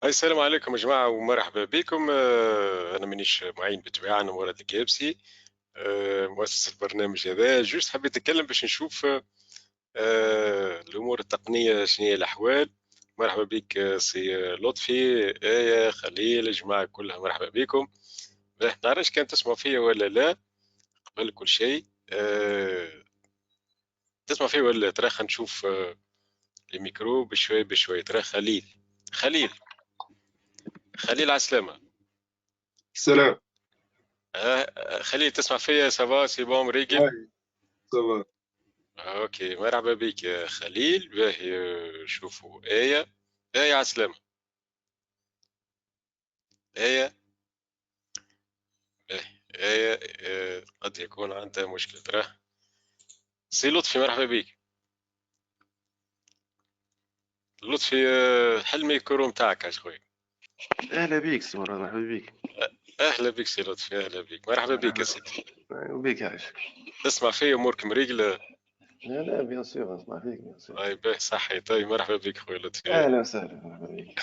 السلام عليكم يا جماعة ومرحبا بكم. أنا مانيش معين بالطبيعة، أنا مراد الكابسي، مؤسس البرنامج هذا. جوست حبيت أتكلم باش نشوف الأمور التقنية شنو هي الأحوال. مرحبا بك سي لطفي، آية، خليل، الجماعة كلها مرحبا بكم. نعرفش كان تسمعوا فيا ولا لا. قبل كل شيء تسمع فيا ولا لا؟ ترى خلينا نشوف الميكرو بشوي بشوي. ترى خليل على السلامة. سلام. خليل تسمع فيا؟ سافا سي بون مريقل؟ هاي. سافا. اوكي، مرحبا بك يا خليل. باهي، شوفوا آية على السلامة. آية، باهي آية. قد يكون عندها مشكلة. تراه سي لطفي، مرحبا بك لطفي. حل الميكرو متاعك يا خويا. اهلا بيك سي مراد، مرحبا بيك. اهلا بك سي لطفي، اهلا بك، مرحبا بك يا سيدي. وبيك عايش. تسمع فيا؟ امورك مريقلة؟ لا لا بيان سور اسمع فيك بيان سور. اي باهي صحي. طيب مرحبا بك خويا لطفي. اهلا وسهلا مرحبا بيك.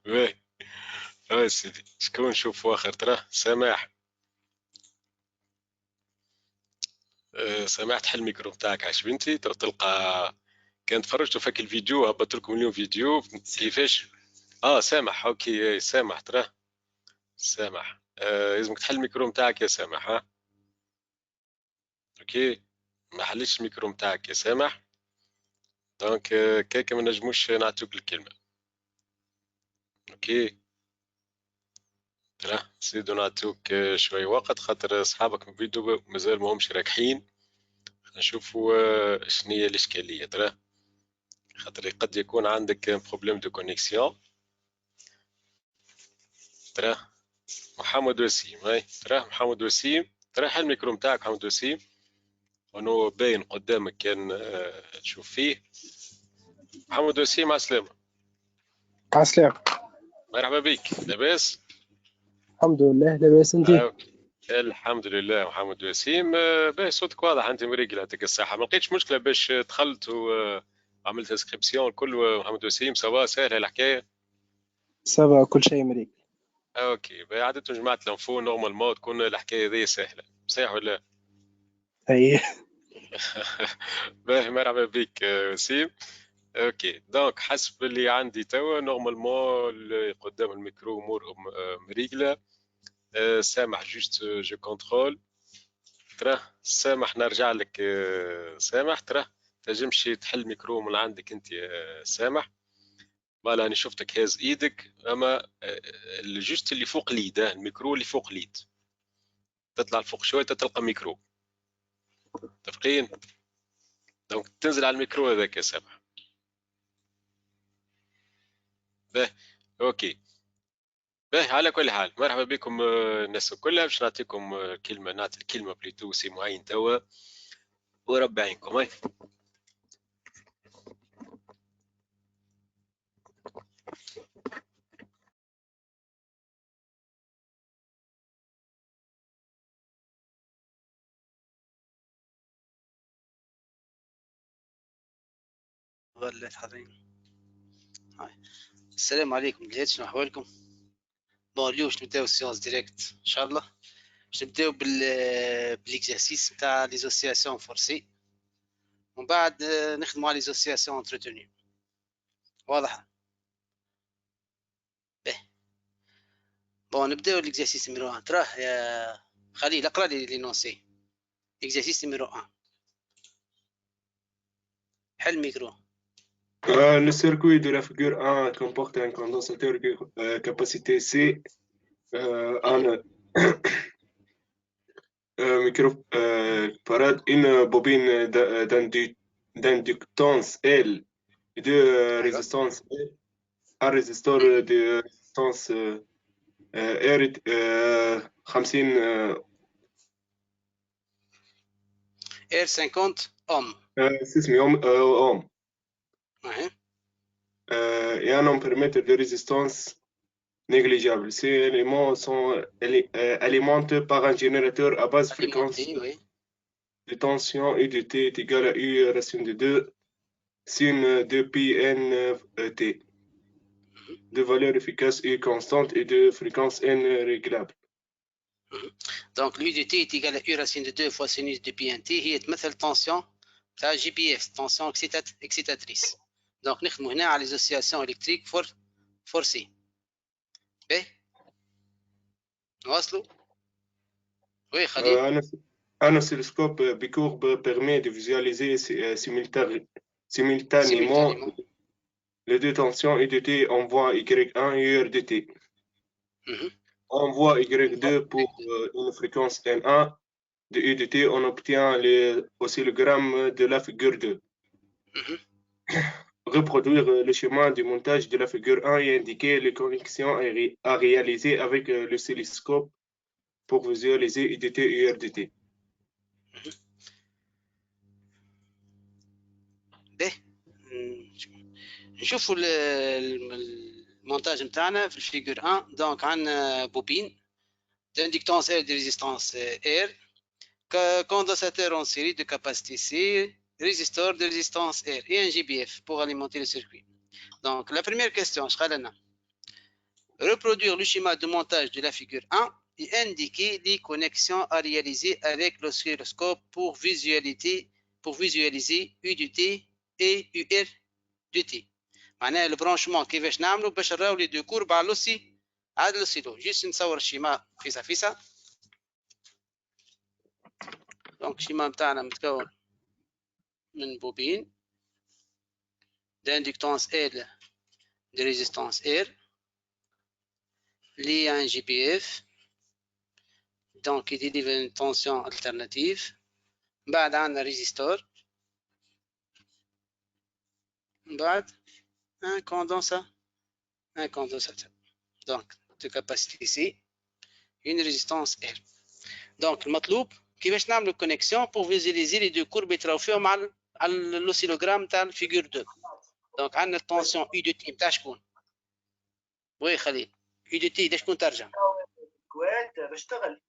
باهي. هاي سيدي، شكون نشوف اخر؟ تراه سماح. سمعت حل الميكرو بتاعك عجبنتي. تلقى كان تفرجت فيك الفيديو، هبطت لكم اليوم فيديو كيفاش. سامح، اوكي سامح. تراه سامح، لازمك تحل الميكرو متاعك يا سامح. اوكي، ما حليتش الميكرو متاعك يا سامح. دونك كيكا ما نجموش نعطيوك الكلمة. اوكي، تراه نزيدو نعطيوك شوية وقت، خاطر اصحابك من الفيديو مازال ما همش راكحين. نشوفوا شنو هي الاشكالية. تراه خاطر قد يكون عندك بروبليم دو كونيكسيون. تراه محمد وسيم، هاي تراه محمد وسيم. تراه حل الميكرو متاعك محمد وسيم، وانه باين قدامك كان تشوف فيه. محمد وسيم على السلامة. عسلامة. مرحبا بك، لاباس؟ الحمد لله لاباس انتي؟ أوكي. الحمد لله محمد وسيم. باهي صوتك واضح، انت مريقل يعطيك الصحة. ما لقيتش مشكلة باش دخلت وعملت انسكريبسيون كل محمد وسيم؟ سوا سهلة الحكاية؟ سافا كل شيء مريق. اوكي، باهي عادة جماعة الانفو نورمال ما تكون الحكاية ذي سهلة، صحيح ولا؟ اي باهي مرحبا بك وسيم. اوكي، دونك حسب اللي عندي توا نورمالمون اللي قدام الميكرو امورهم مريقلة. سامح جوست جو كونترول. تراه سامح نرجع لك. سامح تراه تنجمش تحل ميكرو من عندك انت يا سامح. فوالا انا شفتك هاز ايدك، اما جوست اللي فوق اليد، الميكرو اللي فوق اليد تطلع لفوق شويه تلقى ميكرو. متفقين؟ دونك تنزل على الميكرو هذاك يا سامح. باه، اوكي. باه، على كل حال مرحبا بكم الناس كلها. باش نعطيكم كلمه، نعطي الكلمه بليتو سي معين توا، وربي يعينكم. هاي ظلت حاضرين. السلام عليكم، لهيت شنو احوالكم؟ بون اليوم باش نبداو السيونس ديريكت ان شاء الله. باش نبداو بالاكزرسيس نتاع ليزوسياسيون فورسي، ومن بعد نخدموا على ليزوسياسيون انتروتوني. واضح؟ به بون نبداو الاكزرسيس نيميرو 1. تراه يا خليل اقرا لي لينونسي. اكزرسيس نيميرو 1، حل ميكرو. Le circuit de la figure 1 comporte un condensateur capacité C, un microfarad, une bobine d'inductance L, deux résistances L, un résisteur de résistance R 50 اير 50 اوم. 600 ohm. اهي Et un ampèremètre de résistance négligeable. Ces éléments sont alimentés par un générateur à basse fréquence وي de tension U de T est égal à U racine de 2 sin 2 pi n T. de valeur efficace et constante et de fréquence n réglable. Donc l'UDT est égal à U racine de 2 fois sinus de pi NT هي تمثل tension تاع جي بي اف tension excitatrice. Donc نخدموا هنا على les oscillations électriques forcées. باهي نواصلوا. Oui Khalil. Un oscilloscope bicourbe permet de visualiser simultanément les deux tensions UDT en voie Y1 et URDT. En voie Y2 pour une fréquence N1 de UDT, on obtient les oscillogrammes de la figure 2. Reproduire le schéma du montage de la figure 1 et indiquer les connexions à réaliser avec l'oscilloscope pour visualiser UDT et URDT. باهي نشوفوا المونتاج نتاعنا في الفيجور 1. دونك عندنا بوبين d'inductance R de résistance R, condensateur en série de capacité C, résisteur de résistance R et un GBF pour alimenter le circuit. Donc la première question, reproduire le schéma de montage de la figure 1 et indiquer les connexions à réaliser avec l'oscilloscope pour visualiser U de T et UR de T. معناها البرانشمون كيفاش نعملوا باش نراو لي دو كورب على اللوسيلو. جيست نصور الشيما فيسا. دونك الشيما نتاعنا متكون من بوبين d'inductance L de résistance R lié à un GPF donc qui délivre une tension alternative. بعد عندنا résistor, بعد un condensateur donc de capacité C, une résistance R. donc المطلوب كيفاش نعملوا كونيكسيون pour visualiser les deux courbes يتراو فيهم على اللوسيلوغرام تاع الفيجور 2. دونك عندنا التونسيون U de T نتاع شكون؟ وي خليل U de T شكون ترجم؟ الكويت بشتغل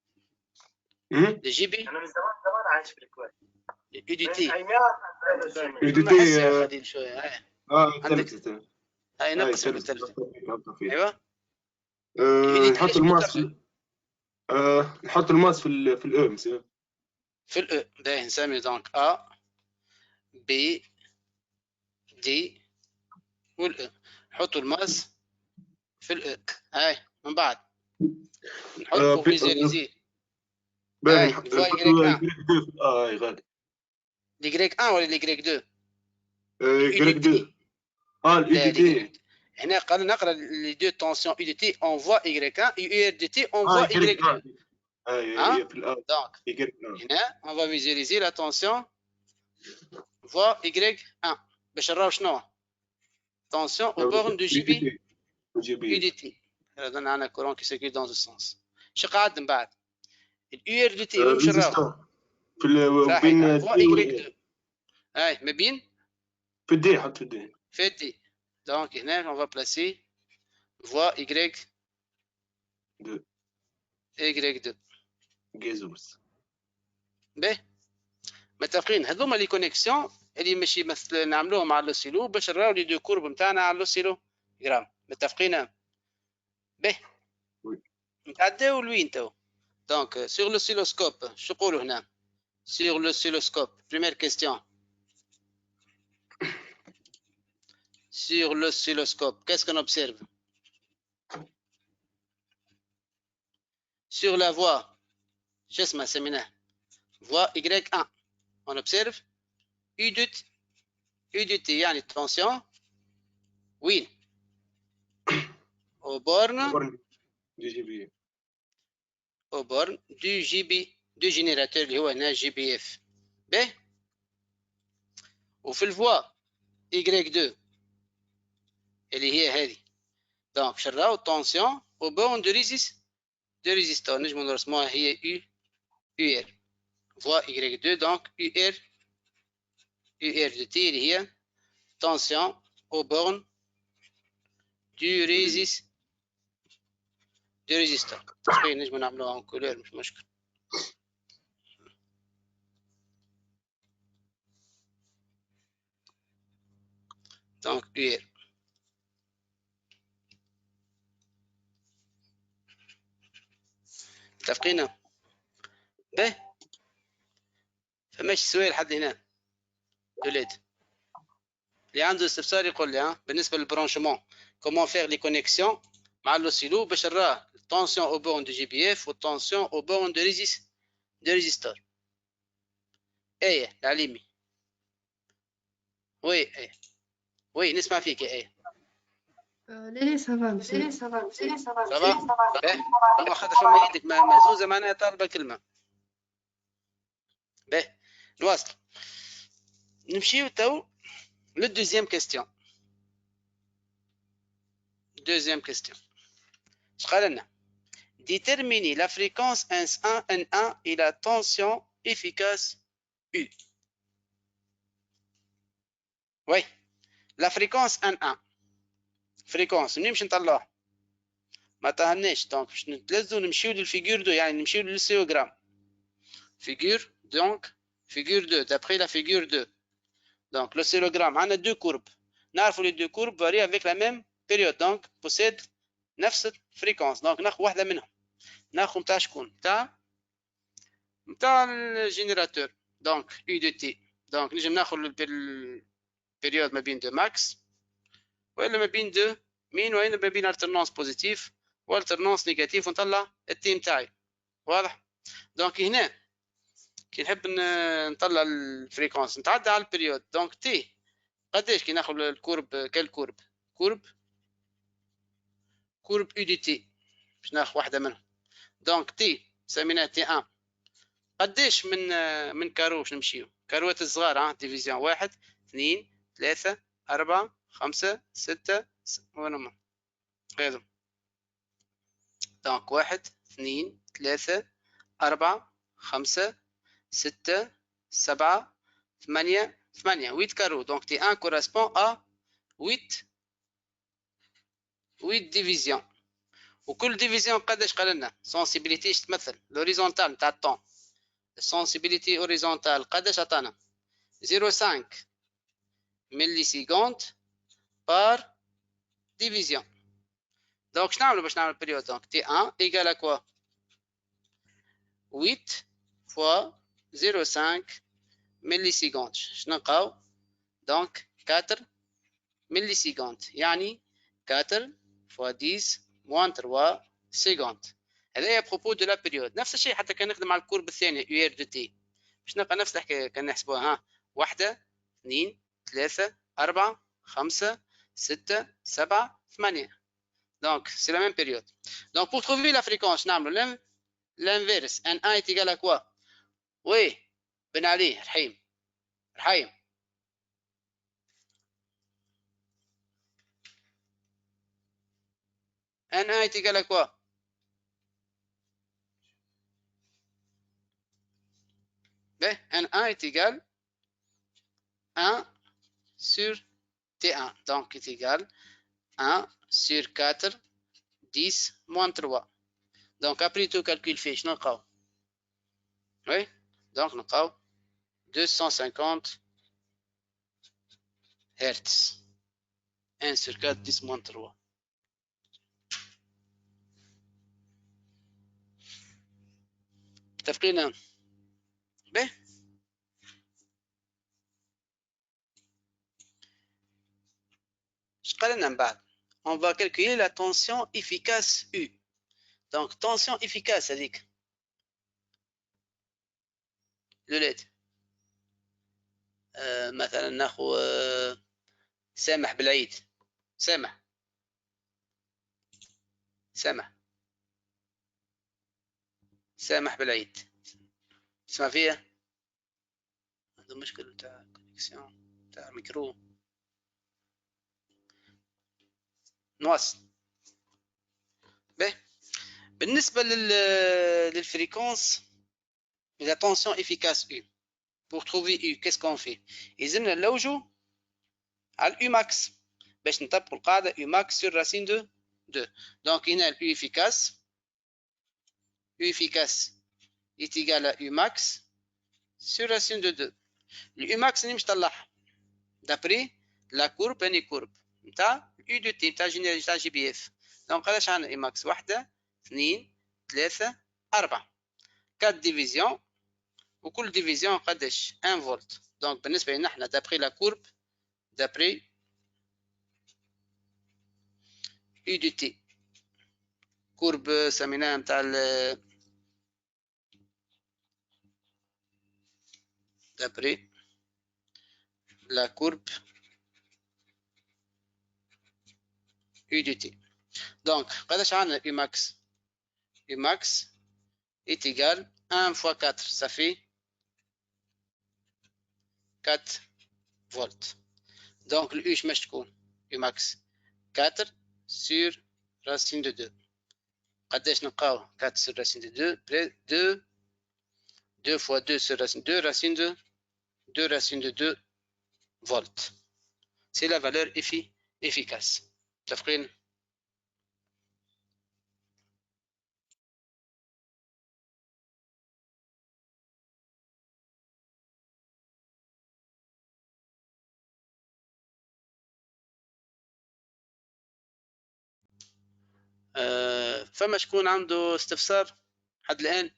الجي بي. انا من زمان عايش في الكويت. U de T U de T خليل شويه. عندك هاي نقص ايوه. نحط الماس نحط الماس في الأو في الأو. باهي نسمي دونك A B D والأو. نحطوا الماس في الأو. هاي من بعد نحطوا فيزياليزي. باهي نحطوا Y2 في هاي غادي. ليغريك 1 ولا ليغريك 2؟ Y2 اليو دي تي. هنا قال نقرا لي دو تونسيون يو دي تي اون فوا Y1 et UR دي تي اون فوا Y2. اي في الأ. دونك هنا on va visualiser la tension voie Y1 باش نراو شنو tension au borne de GB UDT. هذا عندنا courant qui circule dans ce sens. شو قاعد من بعد الUR دي تي وين باش نراو في بين Y2. هاي ما بين في الدي. حط في الدي في الدي. donc هنا on va placer voie Y2 جيزوس. باهي متفقين. هذوما لي كونيكسيون اللي ماشي مثل نعملوهم على اللوسيلو باش نراو لي دو كورب نتاعنا على اللوسيلو جرام. متفقين؟ باهي نتعداو لوين تو؟ دونك سور لوسيلوسكوب شو نقولوا هنا؟ سور لوسيلوسكوب بريمير كيستيون. sur l'oscilloscope, qu'est-ce qu'on observe? Sur la voie, voie Y1, on observe U de T, يعني tension, oui, aux bornes du GB, du générateur اللي هو هنا GBF. باهي وفي الفوا Y2 اللي هي هذه. دونك شراو التونسيون او بون دو ريزيستور نجمو نرسموها هي UR فوا Y2 دونك UR دو تي اللي هي تونسيون او بون دو ريزيستور. تقريبا نجمو نعملوها اون كولور مش مشكل. دونك UR متفقين؟ باهي، فماشي سؤال لحد هنا ولاد. اللي عنده استفسار يقول لي بالنسبه للبرانشمون كومون فيغ لي كونيكسيون مع اللوسيلو باش نراه التونسيون او بورن دو جي بي اف والتونسيون او بورن دو ريزيستور. ايه العليمي. وي نسمع فيك يا ايه. لا سافا سافا باهي. ما خاطر فما يدك مهزوزه معناها طالبه كلمه. باهي نواصل. نمشيو تو للدوزيام كيستيون. Deuxième question. Déterminer la fréquence N1 et la tension efficace U. Oui, la fréquence N1. Fréquence, نمشي نطلعها. ما تهناش دونك باش نتلزو نمشيو للفيغور 2 يعني نمشيو للسيوغرام. فيغور دونك فيغور 2 d'après la figure 2. Donc le oscillogramme عندنا deux courbes. نعرفوا les deux courbes varient avec la même période donc possède نفس الفريكونس. دونك ناخذ واحده منهم. ناخذ نتاع شكون؟ نتاع الجينيراتور. دونك يو دو تي. دونك نجم ناخذ البيريود ما بين دو ماكس ولا ما بين دو مين ولا ما بين الترنونس بوزيتيف والترنونس نيجاتيف ونطلع التي نتاعي. واضح؟ دونك هنا كي نحب نطلع الفريكونس نتعدى على البيريود. دونك تي قداش كي ناخذ الكورب كالكورب كورب يو دي تي باش ناخذ واحده منهم. دونك تي سميناها تي 1 قداش من كارو باش نمشيو كاروات الصغار ديفيزيون 1 2 3 4 5 6 وين هما هذو. دونك 1 2 3 4 5 6 7 8 8 كارو. دونك تي 1 correspond à 8 ديفيزيون. وكل ديفيزيون قداش قال لنا سونسيبيليتي ايش تمثل لوريزونتال تاع الطون. السونسيبيليتي اوريزونتال قداش عطانا 0.5 ملي سيكوند بار ديفيزيون. دونك شنو نعملوا باش نعمل بريود؟ دونك تي 1 ايكال ا كوا 8 فوا 0.5 ملي سيكوند. شنو نلقاو؟ دونك 4 ملي سيكوند يعني 4 فوا 10 موان 3 سيكوند. هذايا بروبو دو لا بيريود. نفس الشيء حتى كان نخدم على الكورب الثاني يو ار دو تي باش نلقى نفس الحكايه. كان نحسبوها 1 2 3 4 5 6 7 8. دونك سي لا ميم بيريود. دونك بور تروفي لا فريكونس نعملوا l'inverse ان ان est égal à quoi؟ وي بن عليه رحيم ان ان est égal à quoi؟ N1 est égal 1 sur T1. Donc, est égal 1 sur 4, 10 moins 3. Donc, après tout calcul fait, je n'en ai. Oui, donc, nous avons 250 Hz. 1 sur 4, 10 moins 3. متفقين؟ باهي. اش قال لنا من بعد؟ on va calculer la tension efficace U. Donc tension efficace هذيك لولاد مثلا ناخذ سامح بالعيد. سامح بالعيد. تسمع فيها؟ عنده مشكلة تاع كونيكسيون تاع ميكرو. نواصل. بالنسبة للفريكونس la tension efficace U. Pour trouver U, qu'est-ce qu'on fait؟ يلزمنا نلوجو على U max باش نطبقوا القاعدة U max sur racine de 2. Donc هنا ال U efficace est égal à U max sur racine de 2. Le U max نمشي نطلعها d'après la courbe هني courbe نتاع U de T نتاع جي بي اف. دونك قداش عندنا U max؟ 1 2 3 4 ديفيزيون وكل ديفيزيون قداش 1 فولت. دونك بالنسبه لنا احنا دابري لا كورب دابري يو دي تي كورب سميناها نتاع دابري لا كورب يو دي تي. دونك قداش عندنا يو ماكس؟ يو ماكس est égal 1 fois 4 ça fait 4 volts. Donc le U باش تكون U max 4 sur racine de 2. قداش نلقاو 4 sur racine de 2 2 fois 2 sur racine de 2 racine de 2 racine de 2 volts. C'est la valeur efficace. متفقين؟ فما شكون عنده استفسار حد الآن؟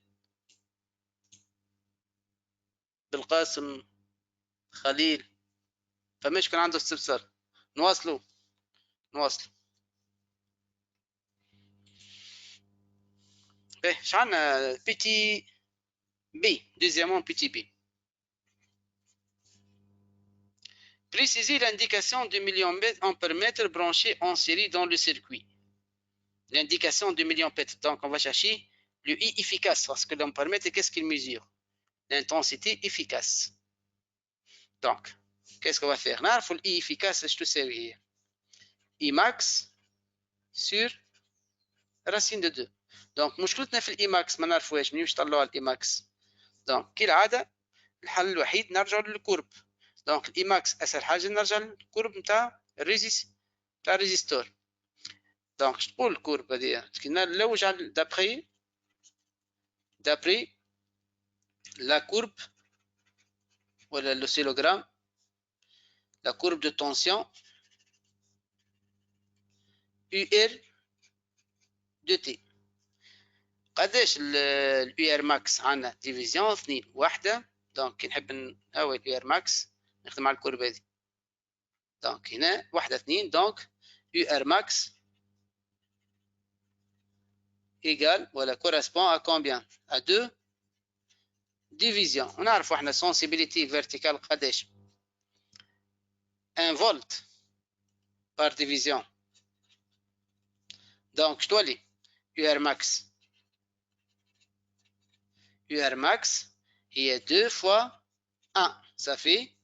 بالقاسم خليل فما شكون عنده استفسار؟ نواصلوا باهي اش عندنا بيتي بي دوزيامون بيتي بي. Préciser l'indication du milliampère branché en série dans le circuit. L'indication du milliampère. Donc, on va chercher le I efficace parce que l'ampèremètre, qu'est-ce qu'il mesure? L'intensité efficace. Donc, qu'est-ce qu'on va faire? نعرف ال I efficace ايش تساوي هي؟ I max sur racine de 2. Donc, مشكلتنا في ال I max ما نعرفوهاش، منين باش نطلعوا على ال I max؟ Donc, كالعادة الحل الوحيد نرجعوا للكورب. دونك الاي ماكس اسهل حاجه نرجع للكورب نتاع الريزيستور. دونك اش تقول الكورب هذه؟ نلوج على دابري لا كورب ولا لوسيلوغرام لا كورب دو تونسيون يو ار دو تي. قداش اليو ار ماكس عندنا ديفيزيون 2 واحده. دونك كي نحب نهوي اليو ار ماكس نخدم على الكورب هذه. دونك هنا واحدة 2. دونك يو ار ماكس égal ولا correspond à combien؟ à 2 divisions. ونعرفوا احنا sensibility verticale قداش؟ 1 فولت par division. دونك اش تولي؟ يو ار ماكس هي 2 fois 1 ça fait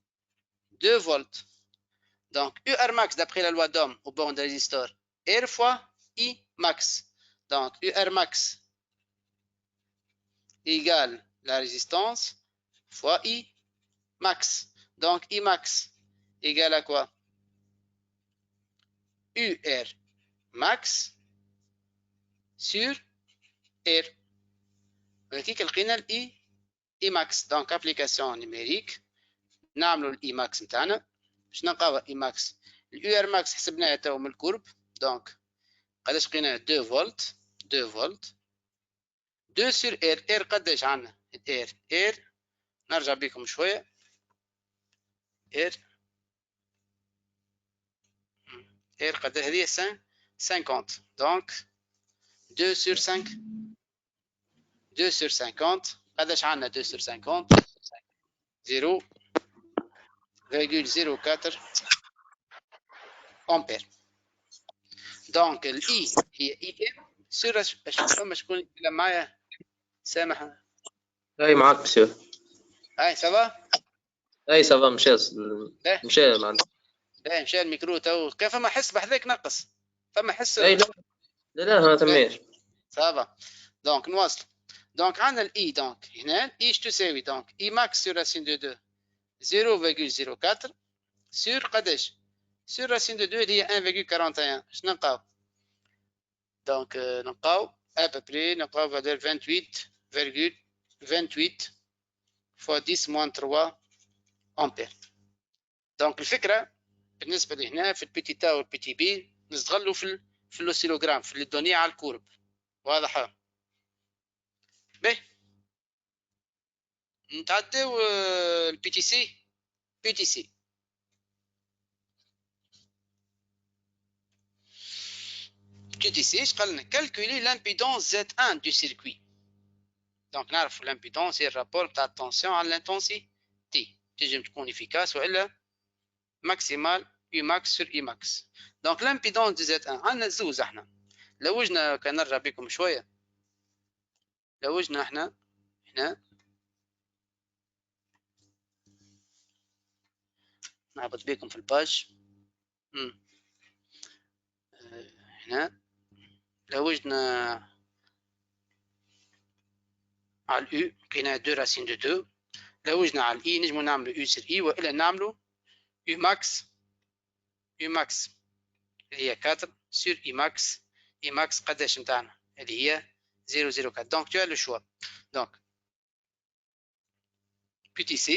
2 volts. Donc, UR max, d'après la loi d'Ohm au borne de résisteur, R fois I max. Donc, UR max égale la résistance fois I max. Donc, I max égale à quoi? UR max sur R. Qui لقينا ال I max. Donc, application numérique. نعملوا ال I max نتاعنا. باش نلقاو اي ماكس. اليو ار ماكس حسبناها تو من الكورب. دونك قداش لقينا 2 فولت 2 سور ار قداش عندنا ار نرجع بكم شويه ار قداش هذه 50. دونك 2 سور 50 قداش عندنا 2 سور 50 0,04 امبير. دونك الاي هي اي ام سور فما شكون يتكلم معايا؟ سامح. اي معاك مسيو. اي سافا. اي سافا مشى معناتها. باهي مشى الميكرو تو كان فما حس بحذاك نقص. فما حس. اي لا ما تماش. سافا. دونك نواصل. دونك عندنا الاي. دونك هنا اي ايش تساوي؟ دونك اي ماكس سور راسين دو 2 0,04 سور قداش؟ سور راسين دو 2 اللي هي 1,41. اش نلقاو؟ دونك نلقاو ابري نلقاو فالور 28,28 فوا 10 موان 3 امبير. دونك الفكره بالنسبه لهنا في البي تي تا والبي تي بي نستغلوا في اللوسيلوغرام في الدونيه على الكورب. واضحه؟ باهي نتعداو البي تي سي. بي تي سي ايش قال لنا؟ calculer l'impédance Z1 du circuit. دونك نعرفوا الامبيدونس هي الرابور بتاع التونسيون على الانتنسيتي، تنجم تكون افيكاس والا ماكسيمال اي ماكس سور اي ماكس. دونك الامبيدونس دي زد 1 عندنا زوز. احنا لوجنا كان نرجع بكم شويه، لوجنا احنا هنا نهبط بكم في الباج. هنا لوجنا على الاو لقينا 2 راسين دو 2. لوجنا على الاي نجمو نعملو يو سير اي والا نعملو يو ماكس. يو ماكس اللي هي 4 سور اي ماكس. اي ماكس قداش نتاعنا اللي هي 004. دونك tu as le choix. Donc PTC,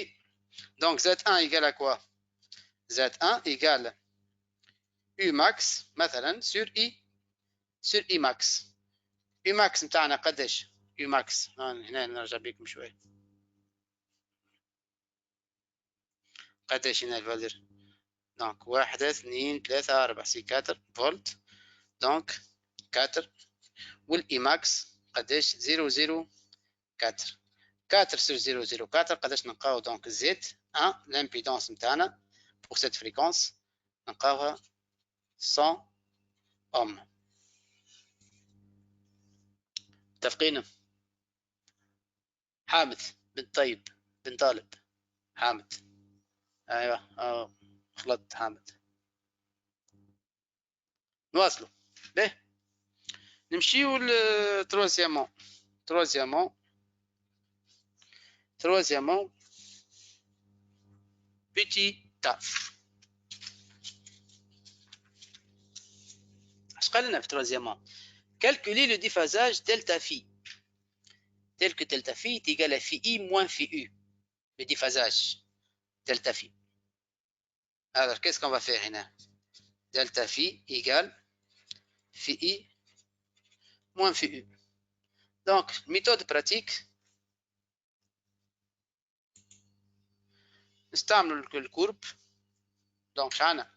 donc Z1 égale à quoi? Z1 égale U max مثلا sur I max. U max نتاعنا قداش؟ U max هنا نرجع بكم شوي. قداش هنا الفالير؟ دونك 1 2 3 4 6 4 فولت. دونك 4 والإي ماكس قداش؟ 004. 4 sur 004 قداش نلقاو؟ دونك زد 1 لامبيدونس نتاعنا بوغ سيت فريكونس نلقاوها 100 اوم. متفقين؟ حامد بن طيب بن طالب حامد. ايوه خلطت حامد. نواصلوا. باهي نمشيو لتروزيامون. Troisièmement, petit a. اش قال لنا في troisièmement؟ calculer le déphasage delta phi tel que delta phi est égal à phi i moins phi u. Le déphasage delta phi. Alors qu'est-ce qu'on va faire هنا؟ delta phi égale phi i moins phi u. Donc méthode pratique نستعملوا الكورب. دونك شعنا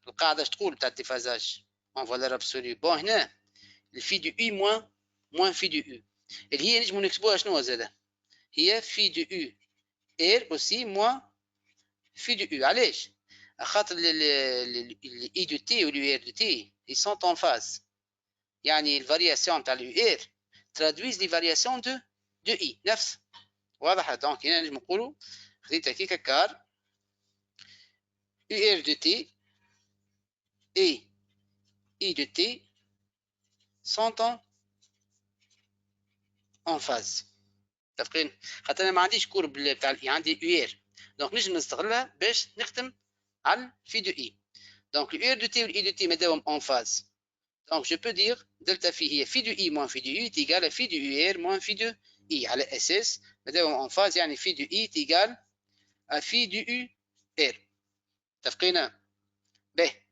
القاعده اش تقول بتاع الديفازاج اون فالور ابسولو. بون هنا الفي دو اي موان في دو او اللي هي نجمو نكتبوها شنو زاده؟ هي في دو او اير اوسي موان في دو او. علاش؟ خاطر الاي دو تي و الاي دو تي اي سون اون فاز، يعني الفارياسيون تاع الاو اير ترادويز لي فارياسيون دو اي نفس. واضح؟ دونك هنا نجم نقولوا خديتها كيكا كار UR de T et I de T sont en phase. متفقين؟ خاطر انا ما عنديش كورب بتاع الاي، عندي UR. دونك نجم نستغلها باش نخدم على في دو اي. دونك UR de T و I de T ماداهم en phase. دونك je peux dire delta phi هي في دو اي moins في دو U est égal à في دو UR moins في دو I على اساس ماداهم en phase، يعني في دو I est égal à في دو UR. متفقين؟ باهي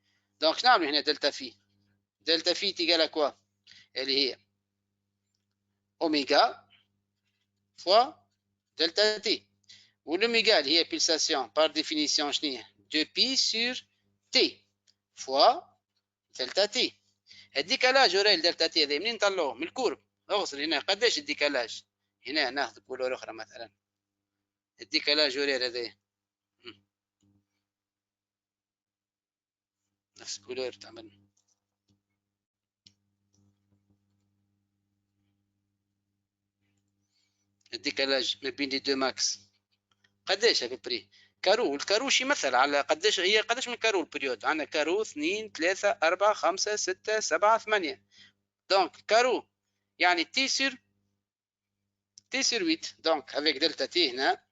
دونك شنو نعملوا هنا؟ دلتا في. دلتا في تيجال كوا؟ اللي هي اوميغا فوا دلتا تي. والاوميغا اللي هي بيلساسيون بار ديفينيسيون شنو هي؟ 2 بي سور تي فوا دلتا تي. الديكالاج وراي دلتا تي هذا منين نطلعوه؟ من الكورب. اغسل هنا قداش الديكالاج؟ هنا ناخذ كولور اخرى مثلا. الديكالاج وراي هذا نفس الكولور تعمل الديكالاج ما بين لي دو ماكس قداش ابري؟ كارو. الكارو شي يمثل على قداش هي، قداش من كارو البريود. عندنا كارو 2 3 4 5 6 7 8. دونك كارو يعني تي سور 8. دونك افيك دلتا تي هنا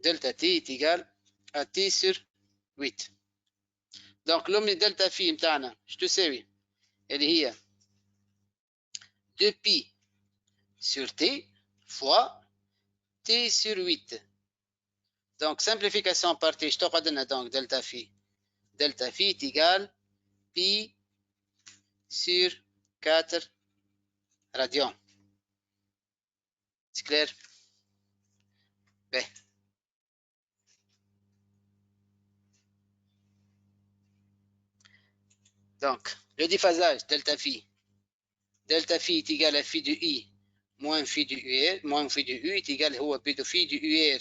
دلتا تي تيغال ا تي سور 8. دونك لومي دلتا في نتاعنا اش تساوي؟ اللي هي 2 بي سور تي فوا تي سور 8. Donc, simplification par T, je te redonne donc delta phi. Delta phi est égal pi sur 4 radians. C'est clair? Ben. Donc, le déphasage delta phi. Delta phi est égal à phi de i moins phi de UR, moins phi de U est égal à P de phi de UR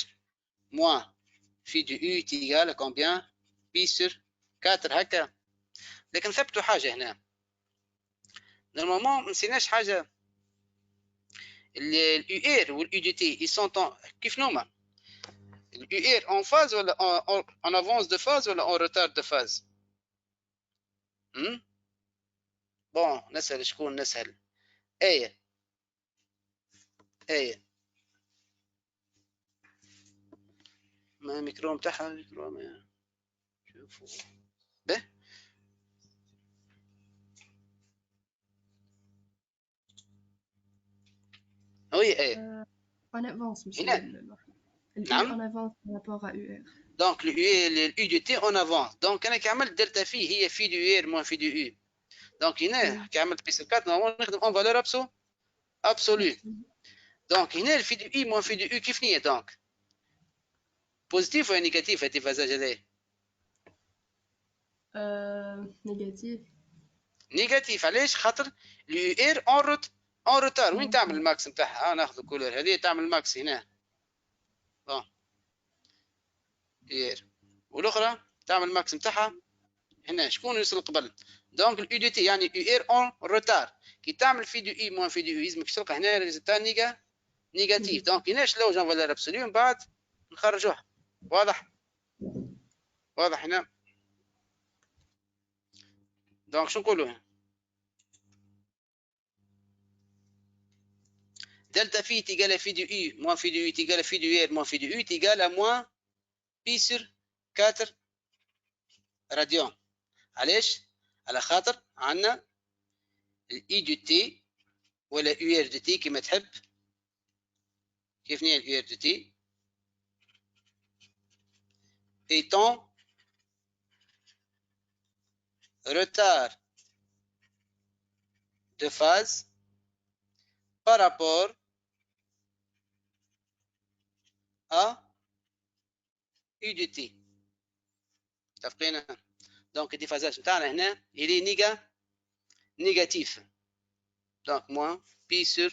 moins phi de U est égal à combien? Pi sur 4 هكا. لكن ثبتوا حاجة هنا. Normalement, ما نسيناش حاجة. الUR والUDT ils sont en كيف نوما؟ الUR en phase ou en avance de phase ou en retard de phase? Bon, نسأل شكون نسأل؟ آية ما الميكرو متاعها الميكرو ما شوفوا به oui en avance monsieur نعم en avance par rapport à UR donc le UDT en avance donc انا كي عملت دلتا في هي في دو UR moins في دو U donc هنا كي عملت بي 4 نورمالمون نخدم اون فالور absolu donc هنا في دو I moins في دو U كيف نية donc بوزيتيف ولا نيجاتيف هذا الفازاج هذا نيجاتيف علاش خاطر اليو ار اون روتار وين تعمل الماكس نتاعها ناخذ الكولور هذه تعمل الماكس هنا بون يو ار والاخرى تعمل الماكس نتاعها هنا شكون يوصل قبل دونك اليو دي تي يعني يو ار اون روتار كي تعمل في دو اي موان في دو اي لازمك تلقى هنا ريزلتا نيجاتيف دونك هنا شلو جون فالور ابسوليو من بعد نخرجوها واضح هنا دونك شو نقولوا delta phi est égal à phi du U moins phi du U est égal à phi du R moins phi du U est égal à moins pi sur 4 radian. علاش؟ على خاطر عندنا ال I du T ولا UR du T كما تحب. كيف نية ال UR du T؟ étant retard de phase par rapport à U du T. متفقين؟ donc الديفازاج نتاعنا هنا il est négatif. donc moins pi sur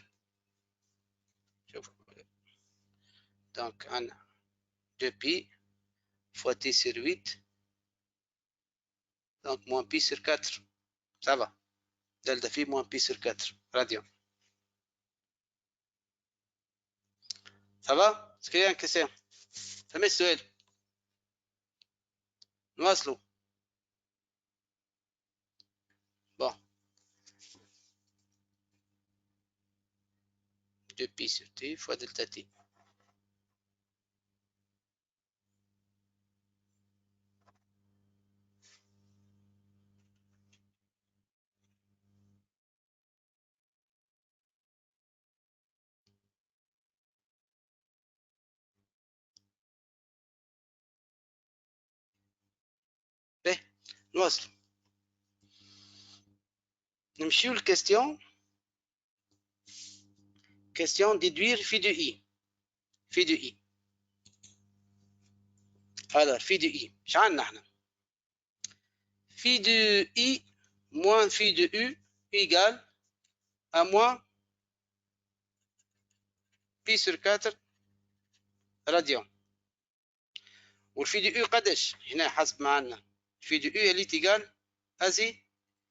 donc on a 2pi fois t sur 8 donc moins pi sur 4 ça va delta phi moins pi sur 4 radian ça va c'est rien que c'est فما السؤال نواصلوا bon 2pi sur t fois delta t نواصل نمشيو الكاستيون question déduire phi de i alors phi de i ايش عندنا احنا phi de i moins phi de u égale à moins pi sur 4 radian والفي دي u قداش هنا حسب ما عندنا في دي u اللي تيجال هذه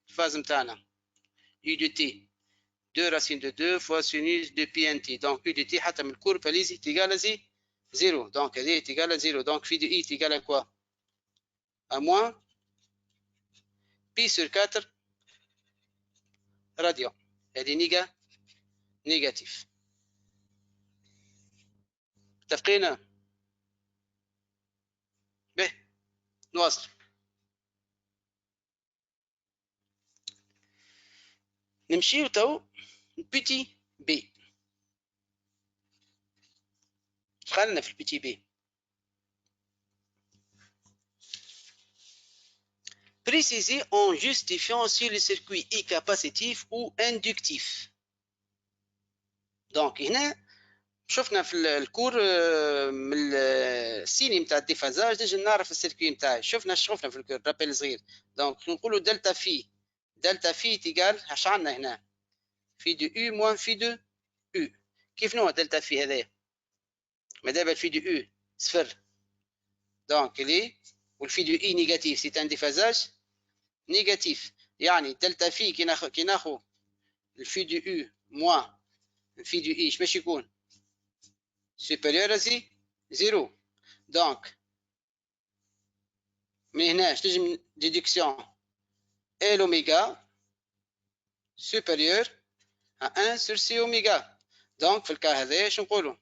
الفاز نتاعنا u de t 2 racine de 2 fois sinus de pi nt donc u de t حتى من الكورب هذه تيجال هذه 0 donc هذه تيجال 0 donc في دي i تيجال à quoi à moins pi sur 4 radian هذه négatif متفقين به نواصل نمشيو تو البيتي بي دخلنا في البيتي بي préciser en justifiant si le circuit est capacitif ou inductif donc هنا شفنا في الكور من السيني نتاع الديفازاج نجم نعرف السيركوي نتاعي. شفنا في الكور رابيل صغير. دونك نقولوا دلتا في تيجال اش عندنا هنا في دو يو موان في دو يو. كيف نوع دلتا في هذايا؟ مادام في دو يو صفر دونك لي والفي دو اي نيجاتيف سي ان ديفازاج نيجاتيف. يعني دلتا في كي ناخذ الفي دو يو موان الفي دو اي باش يكون سوبيريور ا زيرو. دونك من هنا تنجم ديدكسيون ال اوميغا سوبيريور ا 1 سور سي اوميغا. دونك في الكا هذايا شنو نقولوا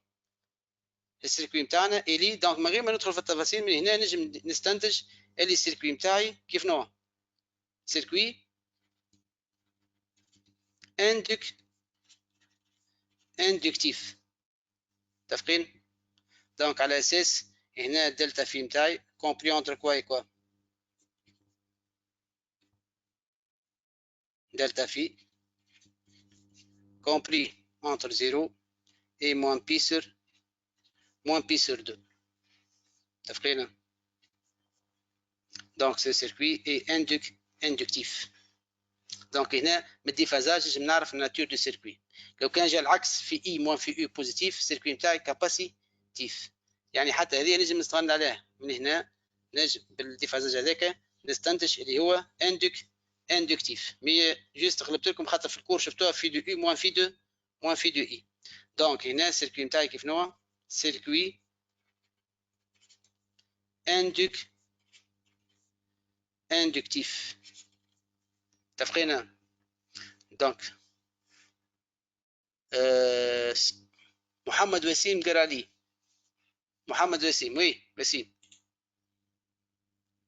السيركوي نتاعنا الي. دونك من غير ما ندخل في التفاصيل من هنا نجم نستنتج اللي السيركوي نتاعي كيف نوع سيركوي اندكتيف. متفقين؟ دونك على اساس هنا الدلتا في نتاعي كومبري اونتر كوا اي كوا دلتا في compris entre 0 et moins pi sur 2. تفقينا. donc ce circuit est inductif. donc هنا من الديفازاج نجم نعرف الناتور دو سيركوي. لو كان جا العكس في اي موان في او بوزيتيف السيركوي نتاعي كاباسيتيف. يعني حتى هذه نجم نستغل عليه من هنا نجم بالديفازاج هذاك نستنتج اللي هو اندكتيف. مي جوست غلبت لكم خاطر في الكور شفتوها في دو اي موان في دو اي. دونك هنا السيركوي نتاعي كيف نوع سيركوي اندكتيف. تفقينا. دونك محمد وسيم قرا لي. محمد وسيم وي وسيم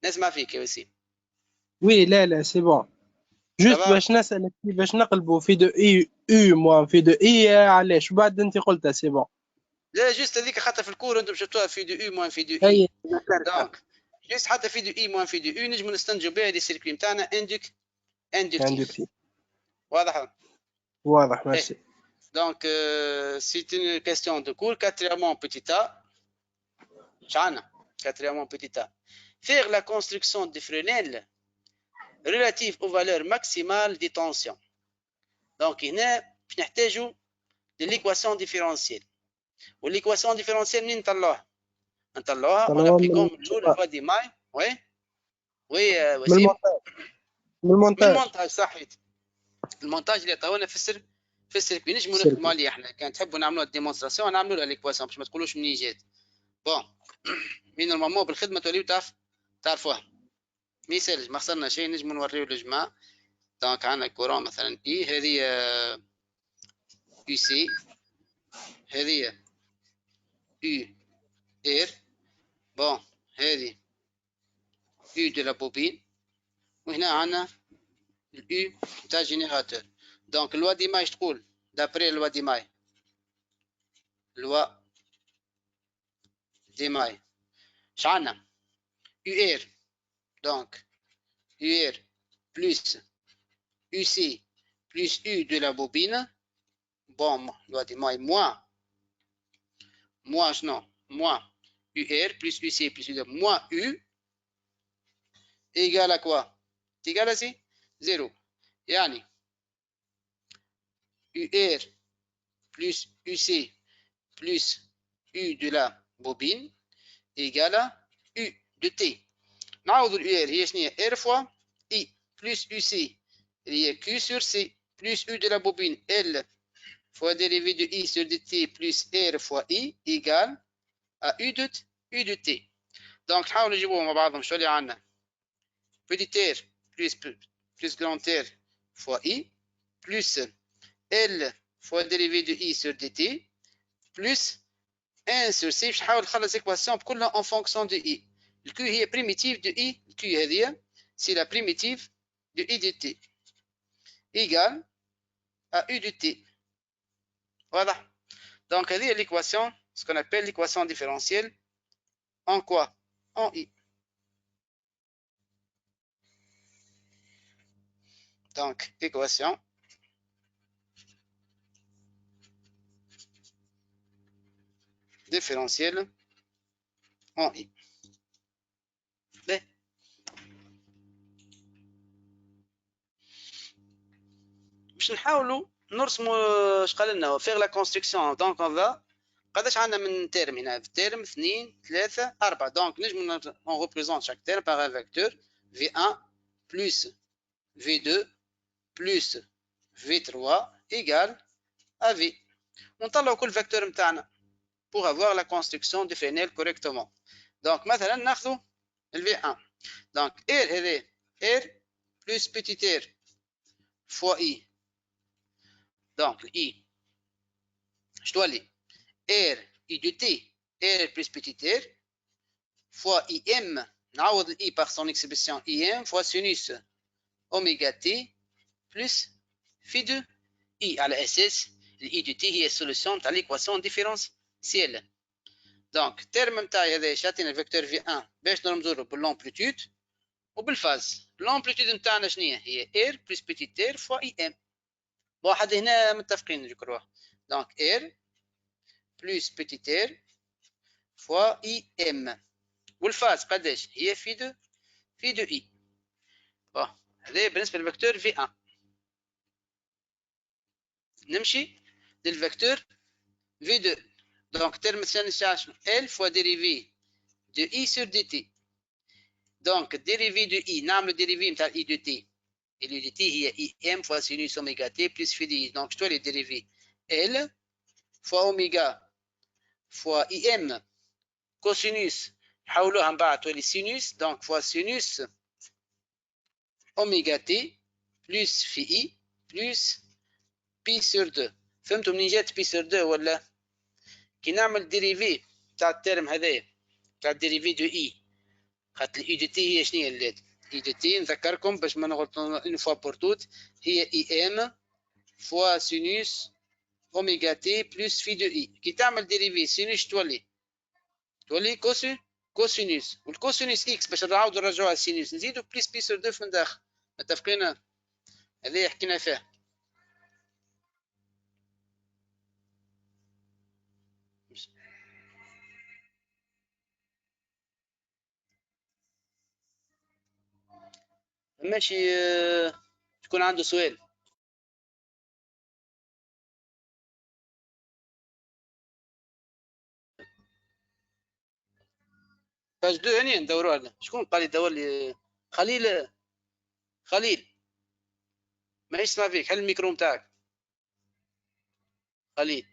نسمع فيك يا وسيم. وي لا سي بون. جوست باش نسألك كيفاش نقلبوا في دو اي او موان في دو اي علاش بعد انت قلتها سي بون. لا جوست هذيك حتى في الكور انتم شفتوها في دو اي موان في دو اي. دونك جوست حتى في دو اي موان في دو اي نجموا نستنتجوا بها لي سيركوي نتاعنا اندكتيف. واضح ميرسي. دونك سي une question de cours. Quatrièmement petit a شعنا quatrièmement petit a faire la construction de Fresnel relative aux valeurs maximales des tensions. donc هنا باش نحتاجوا لليكواسيون ديفيرونسيال. والليكواسيون ديفيرونسيال منين نطلعوها on appliquons toujours la loi des mailles. وي وسيم من المونتاج صحيت. المونتاج اللي عطاونا في السيركوي نجموا نخدموا عليه احنا. كان تحبوا نعملوا الديمونستراسيون نعملوا لها ليكواسيون باش ما تقولوش منين جات. بون من نورمالمون بالخدمه توليو تعرفوها ما يسالش ما خسرنا شيء. نجموا نوريو للجماعه. دونك عندنا كورون مثلا اي هذه يو سي هذه يو ار. بون هذه يو دو لا بوبين وهنا عندنا اليو تاع جينيراتور. دونك لوا دي ماي تقول دابري لوا دي ماي شعنا يو ار. دونك يو ار بلس يو سي بلس يو دو لا بوبين. بون لوا دي ماي موان شنو موان يو ار بلس يو سي بلس يو موان يو ايجال كوا تيجال سي زيرو. يعني UR plus UC plus U de la bobine égale à U de T. نعوض ال UR هي شنو هي R fois I plus UC اللي هي Q sur C plus U de la bobine L fois dérivé de I sur dt plus R fois I égale à U de T. donc نحاولوا نجيبوهم مع بعضهم. شو اللي عندنا petit r plus grand R fois I plus L fois dérivé de I sur dt plus 1 sur C. باش نحاول نخلص ايكواسيون كلها en fonction de I. الQ هي primitive de I. الQ هذه c'est la primitive de I de t égale à U de t. واضح. donc هذه l'équation ce qu'on appelle l'équation différentielle en quoi en I. donc équation différentiel en I. باش نحاولوا نرسموا اش قال لنا faire la construction. Donc on va قداش عندنا من تيرم هنا؟ تيرم 2 3 4. Donc نجم on représente chaque terme par un vecteur V1 plus V2 plus V3 égale à V. ونطلعوا كل فيكتور نتاعنا pour avoir la construction du Fresnel correctement. Donc مثلا ناخذوا ال V1. Donc R هذا R plus petit r fois I. Donc I je dois aller R I de T R plus petit r fois IM نعوض I par son expression IM fois sinus oméga T plus phi de I على أساس I de T هي solution تاع l'équation différentielle. Donc terme نتاعي هذا شاتينا الفيكتور V1 باش نرمزوا له بالامبليتود وبالفاز. الامبليتود نتاعنا شنو هي؟ R plus petit r fois IM. واحد هنا متفقين نذكروه. Donc R plus petit r fois IM والفاز قداش؟ هي في دو I. بون هذا بالنسبة للفيكتور V1. نمشي للفيكتور V2. Donc terme الثاني تاعنا شنو؟ L fois dérivé de I sur dt. Donc dérivé de I نعمل dérivé نتاع I de t. Et le dt هي IM fois sinus oméga t plus phi de I. Donc je dois les dériver L fois oméga fois IM cosinus نحولوها من بعد تولي sinus. Donc fois sinus oméga t plus phi I plus pi sur 2. فهمتوا منين جات pi sur 2 ولا؟ كي نعمل ديريفي تاع الترم هذايا تاع الديريفي دو اي خاطر الاي دو تي هي شنو هي اللات؟ اي دو تي نذكركم باش ما نغلطوا اون فوا بور توت هي اي ام فوا سينوس اوميغا تي بلس في دو اي. كي تعمل ديريفي سينوس تولي كوسينوس والكوسينوس اكس باش نعاودوا نرجعوها سينوس نزيدوا بلس بي سور 2 من داخل. متفقين؟ هذا حكينا فيه. ماشي تكون عنده سؤال. باش دو هني ندوروها لنا. شكون قال يدور لي؟ خليل ما يسمع فيك. حل الميكرو نتاعك خليل.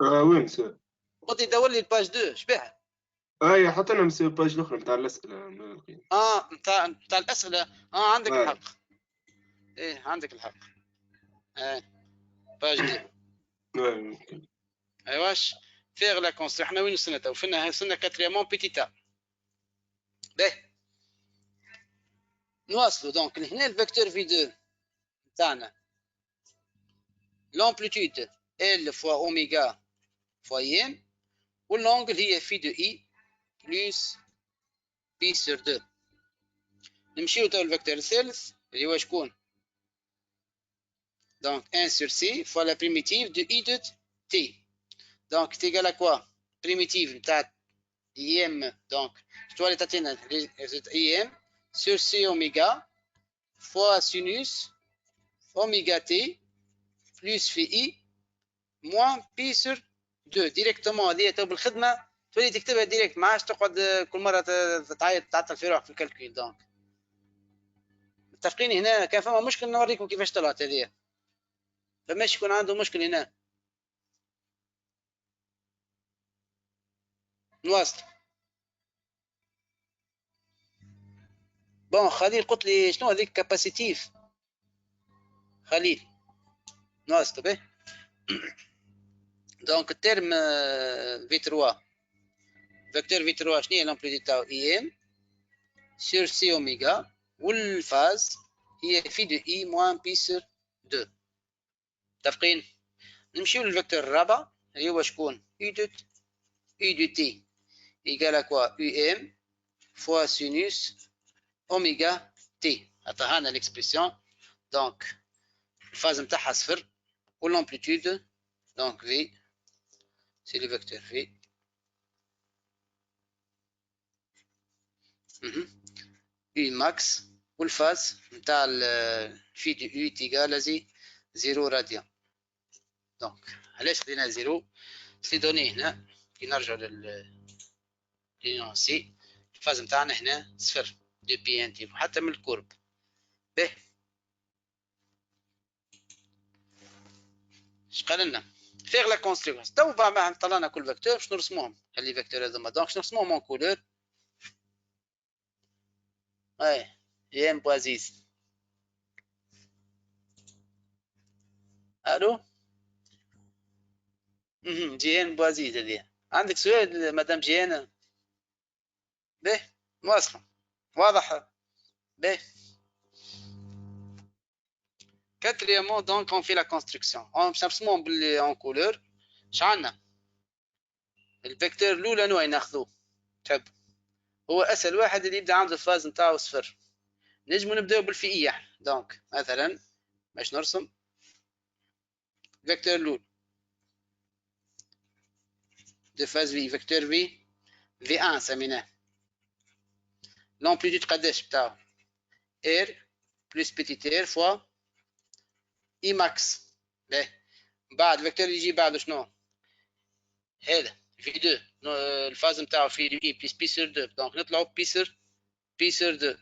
وين مساء؟ قلت يدور لي الباج 2 شبيها؟ حطينا مساء الباج الاخرى نتاع الاسئله. نتاع الاسئله. عندك الحق. ايه عندك الحق. باج 2. ايواش فيغ لا كونستر. احنا وين وصلنا تو؟ وصلنا كاتريامون بيتيتا. باهي نواصلوا. دونك هنا الفيكتور في 2 تاعنا l'amplitude L fois oméga fois IM واللونجل هي في دو اي بلس بي سور 2. نمشيو تو الفيكتور الثالث اللي هو شكون؟ دونك 1 sur C fois la primitive de I de T. Donc c'est égal à quoi? Primitive نتاع IM. Donc je dois تعطينا IM sur C oméga fois sinus oméga T plus phi I moins pi sur 2 ديريكتومون. هذه تو بالخدمه تولي تكتبها ديريكت ما عادش تقعد كل مره تعطل في روحك في الكالكول. دونك متفقين هنا؟ كان فما مشكل نوريكم كيفاش طلعت هذه. فماش يكون عنده مشكل هنا. نواصل. بون خليل قلت لي شنو هذيك كاباسيتيف؟ خليل نواصل به. دونك الترم في 3 فيكتور في 3 شنو هي لامبليتود تاعو اي ام سور سي اوميغا والفاز هي في دو اي موان بي سور 2. متفقين؟ نمشيو للفيكتور الرابع اللي هو شكون؟ اي دو تي ايكال كوا يو ام فوا سينوس اوميغا تي. عطاها لنا الاكسبرسيون. دونك الفاز نتاعها صفر والامبليتود دونك في c'est le vecteur V. U max والفاز نتاع في دي U est égal à 0 راديان. دونك علاش خدينا 0 سي دوني هنا كي نرجعوا للنونسي الفاز نتاعنا هنا صفر دو بي انتي حتى من الكورب. به اش قال لنا فيغ لا كونستركسيون تو بعد ما طلعنا كل فيكتور باش نرسموهم هاللي فيكتور هذوما دونك باش نرسموهم اون كولور. جيم بوازيز الو جيان بوازيز هذه عندك سؤال مدام جيان؟ به واصله واضح. به quatrièmement donc on fait la construction باش نرسموهم باللي اون كولور. شعلنا الفيكتور الاولى نوع ناخذوه تحب هو اسهل واحد اللي يبدا عنده الفاز نتاعو صفر. نجمو نبداو بالفئيه دونك مثلا باش نرسم فيكتور الاول دو فاز في فيكتور في 1 سميناه. لامبليتود قداش بتاعو ار بلس بيتيت ار فوا اي ماكس. بعد الفيكتور اللي يجي بعده شنو هذا في 2 الفاز نتاعو في اي بلس بي سور 2 دونك نطلعوا بي سور 2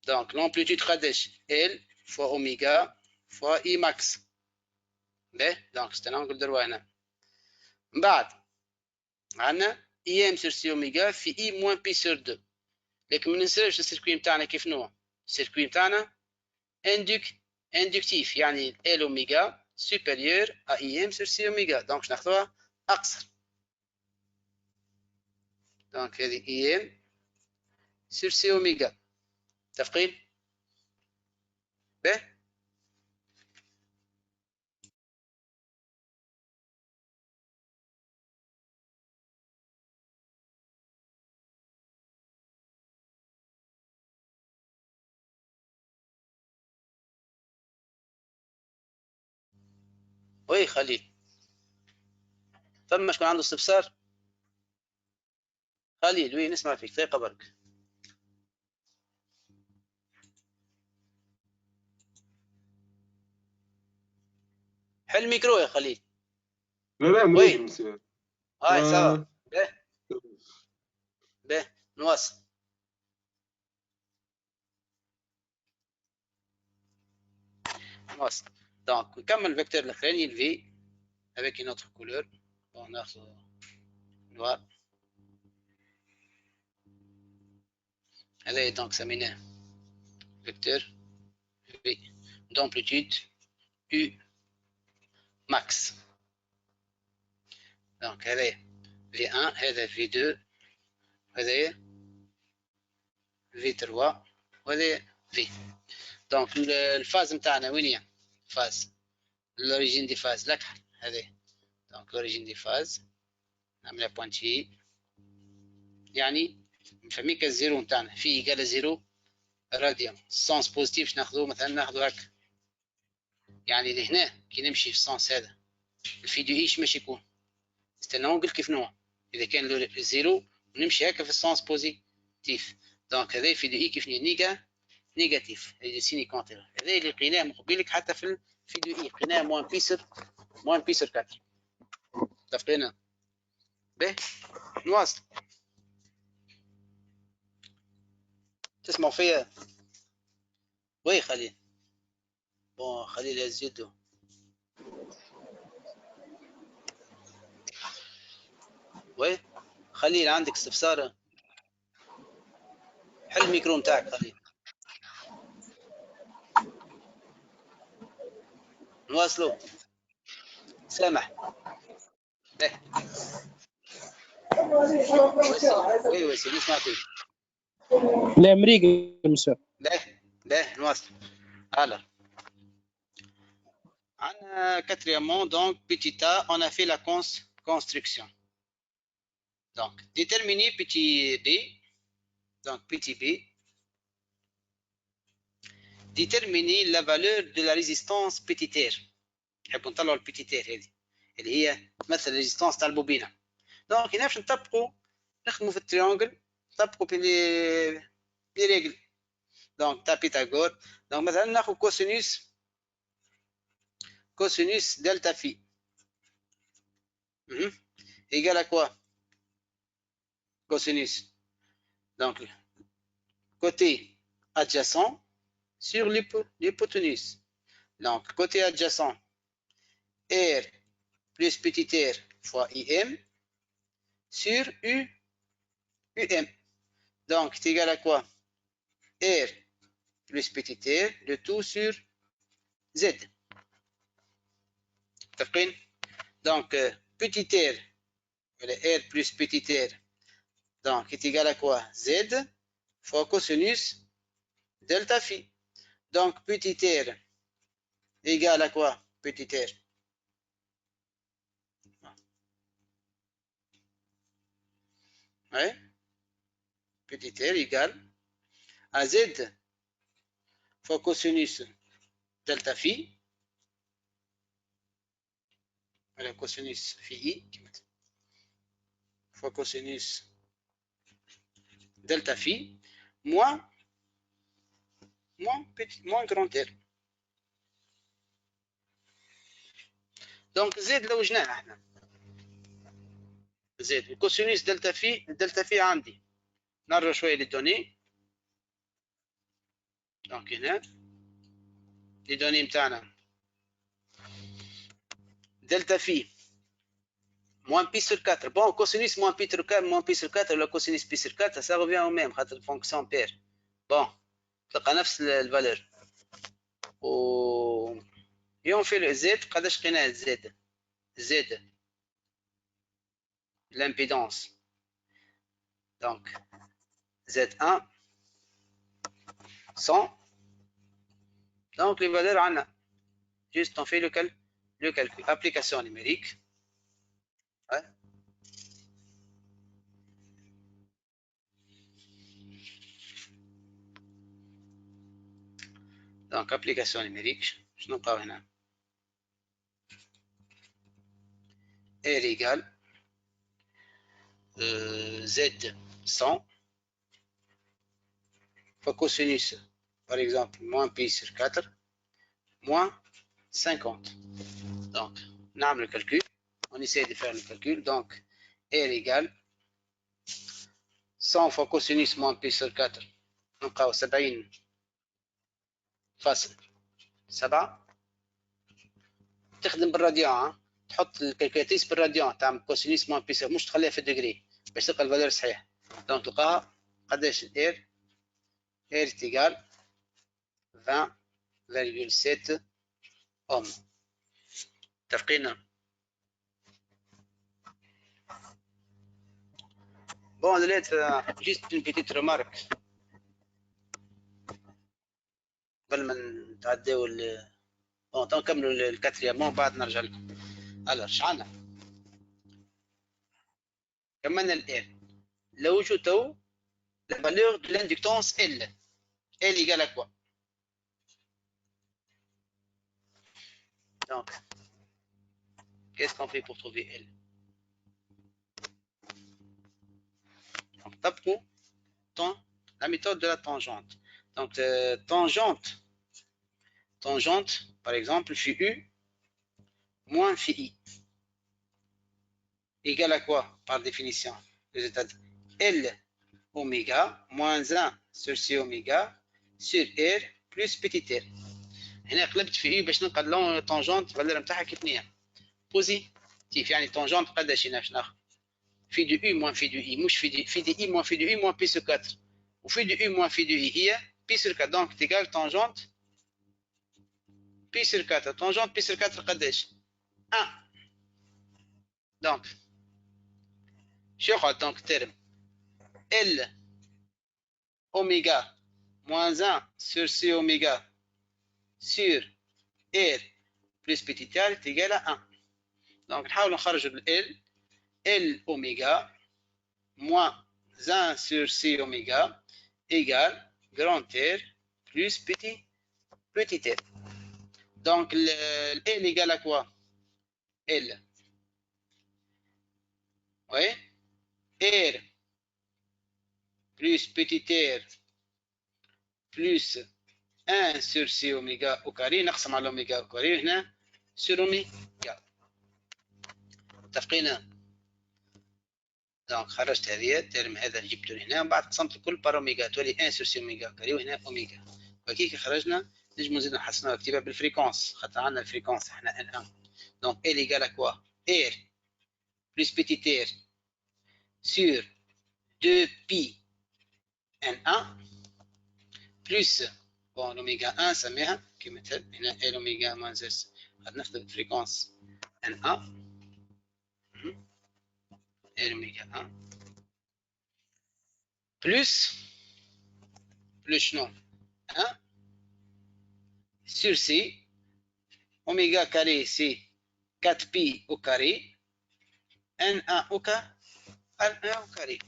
دونك لامبليتود قداش ال فوا اوميغا فوا اي ماكس. دونك استنى نقول دروا هنا من بعد عندنا اي ام سور سي اوميغا في اي موان بي سور 2. لكن ما ننساوش السيركوي نتاعنا كيف نوع السيركوي نتاعنا اندكتيف يعني ال اوميغا supérieur à IM sur C اوميغا دونك باش ناخذوها اقصر. دونك هذه IM sur C اوميغا متفقين؟ به وي خليل فما شكون عنده استفسار؟ خليل وي نسمع فيك دقيقة برك. حل الميكرو يا خليل. لا مريض مسير. هاي سوا. به نواصل. دونك نكمل الفيكتور الاخراني الفي avec une autre couleur. On a noir. هذا donc سميناه vecteur V d'amplitude U max. donc هذا V1 هذا V2 هذا V3 وهذا V. donc الفاز نتاعنا وين هي؟ فاز l'origine des phases لك هذا donc l'origine des phases نعملها بوانتي يعني نفهميك الزيرو نتاعنا في ايكال زيرو راديان السونس بوزيتيف ناخذوه مثلا ناخذوا هكا يعني لهنا كي نمشي في السونس هذا الفي دو ايش ماشي يكون استنى نقول كيف نوع اذا كان الزيرو ونمشي هكا في السونس بوزيتيف دونك هذا في دو اي كيف نيجاتيف هذا سيني كونتر هذا اللي لقيناه مقبلك حتى في دو اي لقيناه موان بيسر 4 اتفقنا به نواصل. تسمعوا فيا وي خليل؟ بون خليل يزيدو وي خليل عندك استفسار؟ حل الميكرو نتاعك خليل. نواصلوا سامح. وي نسمع فيك. l'Amérique monsieur. لا نواصل. alors quatrièmement donc petit a on a fait la construction donc déterminer petit b donc petit b déterminer la valeur de la résistance petit r. نحب نطلعوا البيتي r هذه اللي هي مثل ريزيستانس تاع البوبينه. دونك هنا باش نطبقوا نخدموا في التريونجل نطبقوا بلي ريغل دونك تاع بيثاغور. دونك مثلا ناخذ كوسينوس دلتا في égal à quoi cosinus donc côté adjacent sur l'hypoténuse. Donc côté adjacent R plus petit r fois IM sur UM. Donc c'est égal à quoi R plus petit r le tout sur Z. Donc petit r R plus petit r donc est égal à quoi Z fois cosinus delta phi. Donc petit r égal à quoi petit r ouais. Petit r égale à Z fois cosinus delta phi. Voilà cosinus phi fois cosinus delta phi moins grand R. Donc Z لو جناها احنا Z الكوسينوس دلتا في عندي نرجع شويه للدوني. دونك هنا للدوني نتاعنا دلتا في moins pi sur 4. Bon, cosinus moins pi sur 4 ولا cosinus pi sur 4 ça revient au même خاطر الفونكسيون بير. Bon تلقى نفس الفالور و يوم في الزد قداش لقيناه زد l'impédance donc Z1 100. donc les valeurs عندنا juste on fait le calcul application numérique. Ouais. Donc application numérique شنو نلقاو هنا R égale Z 100 fois cosinus par exemple moins pi sur 4 moins 50. Donc نعمل le calcul, on essaie de faire le calcul. Donc R égale 100 fois cosinus moins pi sur 4 نلقاو 70 فاصل 7. تخدم بالراديان تحط الكالكولاتريس بالراديان تعمل كوسينوس موان بي سي مش تخليها في الديجري باش تلقى الفالور صحيح. دونك تلقاها قداش اير تيغال 20.7 اوم. متفقين؟ بون دليت جيست اون بيتيت ريمارك قبل ما نتعداو بون نكملوا الكاتريامون بعد نرجع لكم. alors شعلنا كملنا الاير لو جوتو la valeur de l'inductance L égale à quoi donc qu'est-ce qu'on fait pour trouver L donc tapons la méthode de la tangente. Donc tangente par exemple phi U moins phi I égale à quoi par définition résultat L oméga moins 1 sur C oméga sur R plus petit r. هنا قلبت في باش نلقى اللون طونجونت الفالور نتاعها كيف بوزيتيف يعني طونجونت قداش هنا باش ناخذ في دو U moins في دو I مش في دي I moins في دو I moins pi sur 4 وفي دو U moins في دو I هي pi sur 4 donc تيغال طونجونت pi sur 4 طونجونت pi sur 4 قداش 1 donc شو يقعد donc terme L oméga moins 1 sur C oméga sur R plus petit r est égal à 1. Donc نحاول نخرج ال L oméga moins 1 sur C oméga égale grand R plus petit r. Donc L égale à quoi L Oui. R plus petit r plus 1 sur C oméga au carré نقسم على الأوميغا au carré هنا sur oméga. متفقين؟ دونك خرجت هذه الترم هذا اللي جبته هنا ومن بعد قسمت الكل بار اوميغا تولي 1 سور سي اوميغا كاري وهنا اوميغا. وكيك خرجنا نجمو نزيدو نحسنوها كتيبها بالفريكونس خاطر عندنا الفريكونس احنا ان 1 دونك ال ايكال كوا ار بلس بيتي ار سور 2 بي ان 1 بلس بون الاوميغا 1 سميها كيما هنا ال اوميغا ماينس اس غادي ناخذ الفريكونس ان 1 ال اوميغا 1 بلس شنو 1 sur C, oméga carré c'est 4pi au carré, N1 au carré, N1 au carré.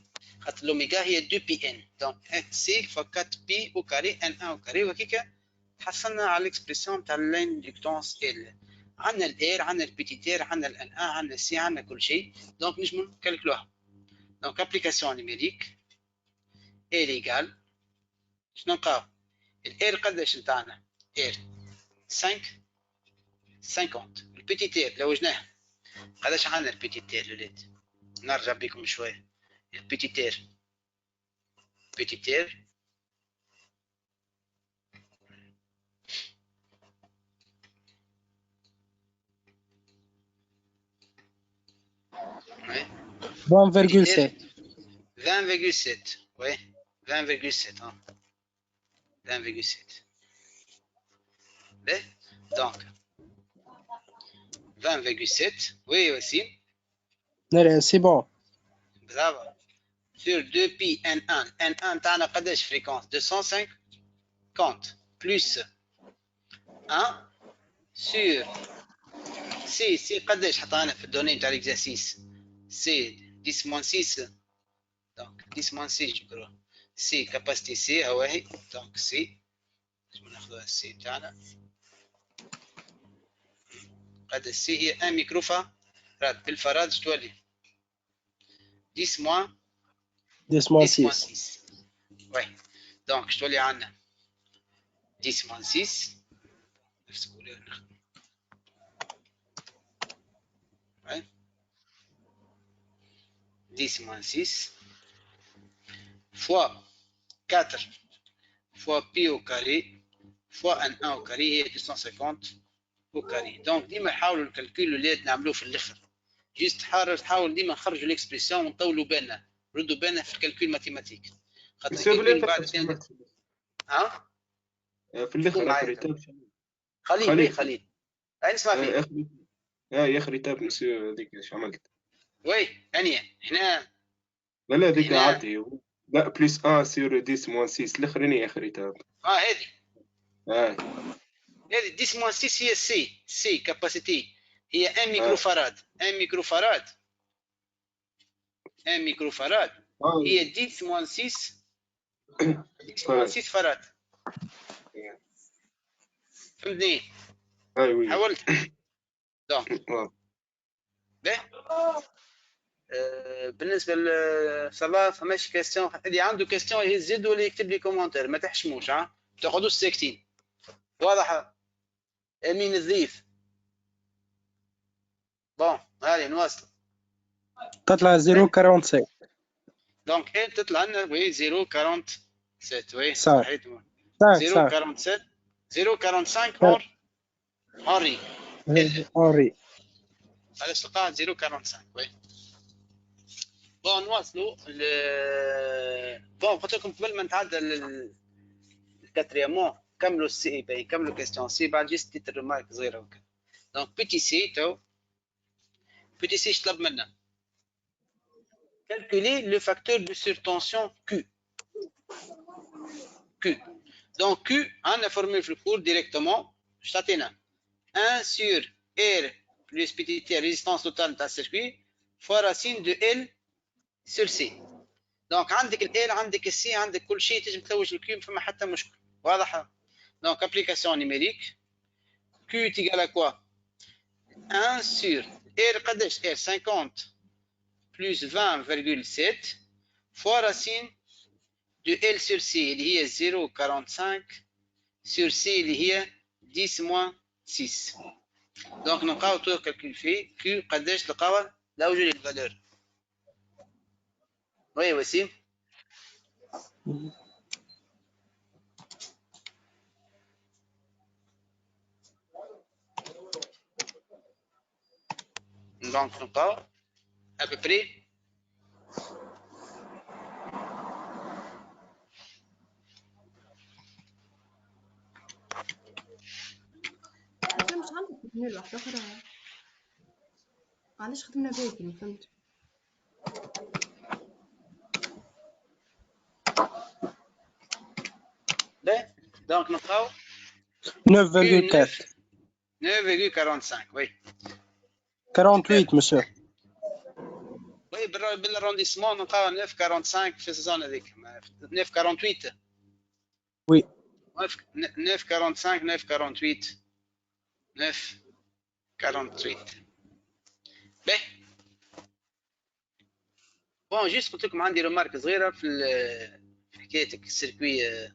L'oméga il y a 2pn, donc C fois 4pi au carré, N1 au carré, وكيكا حصلنا على l'expression تاع l'inductance L. عندنا ال R, عندنا ال petit r, عندنا ال N1, عندنا ال C, عندنا كل شيء, donc نجمو نكالكلوها. Donc application numérique, L égale, شنو نلقاو؟ ال R قداش نتاعنا؟ R 5 50 البيتي تير لو وجناه قداش عندنا البيتي تير الولاد نرجع بكم شويه البيتي تير oui 20,7 oui 20,7 hein 20,7 donc 20,7 oui aussi Non, c'est bon. Bravo. Sur 2pi N1. N1 تاعنا قداش فريكونس 250 plus 1 sur C قداش حطينا في الدوني نتاع l'exercice C 10-6 donc 10-6 je crois C capacité C هواهي donc C نجم ناخذوها C تاعنا قداش C هي 1 ميكرو فاراد بالفراد تولي 10 10-6 oui donc je تولي عندنا 10-6 نفس الكولير ناخذ oui 10-6 fois 4 fois pi au carré fois n1 au carré هي 250 au carré donc ديما حاولوا الكالكول اللي نعملوه في الاخر جيست حاول ديما نخرجوا الاكسبريسيون ونطولوا بالنا ردوا بالنا في الكالكول ماتيماتيك خاطر بعد ها في الاخر خليل اين نسمع فيك يا اخي تاب مسيو هذيك ايش عملت وي انيا هنا لا هذيك عادي لا بلس 1 سير 10-6 الاخرين يا اخي تاب هذه هذه 10-6 هي سي كاباسيتي هي 1 ميكروفاراد 1 ميكروفاراد هي 10-6 فراد فهمتني حاولت دونك بالنسبه لصلاح فماش كاستيون اللي عنده كاستيون يزيد ولا يكتب لي كومنتير ما تحشموش ما تقعدوش ساكتين واضح امين الضيف بون هاني نواصل تطلع 0.47 دونك ايه تطلع لنا وي 0.47 وي صحيح 0.47 0.45 هوري على استقاع 0.45 وي بون نواصلوا بون قلت لكم قبل ما نتعدى الكاتريامون كملوا السي باين كملوا كيستيون سي بعد جست تيتر ريمارك صغيره وكذا دونك بيتي سي تو بيتي سي طلب منا calculer le facteur de surtension Q. Donc Q, on a formulé le cours directement. Je 1 sur R plus petit t résistance totale de circuit fois racine de L sur C. Donc عندك ال L عندك ال C عندك كل شيء تجي تلوج ال Q فما حتى مشكل واضحة. Donc application numérique Q est égal à quoi 1 sur R قداش R 50 plus 20,7 fois racine de L sur C اللي هي 0,45 sur C اللي هي 10 moins 6. دونك نلقاو تو كالكول في كيو قداش تلقاوها لأوجه الفالور. وي وسيم. دونك نلقاو à peu près مش عندك تكمل واحدة أخرى. علاش خدمنا باكي ما فهمت. لا دونك نلقاو 9,4 9,45 وي 48 مسيو. وي بالاررونديسمون نلقاو 9,45 في الزون هذيك 9,48 وي 9,45 9,48 9,48 باهي. بون جيست قلت لكم عندي ريمارك صغيره في حكايه السيركوي.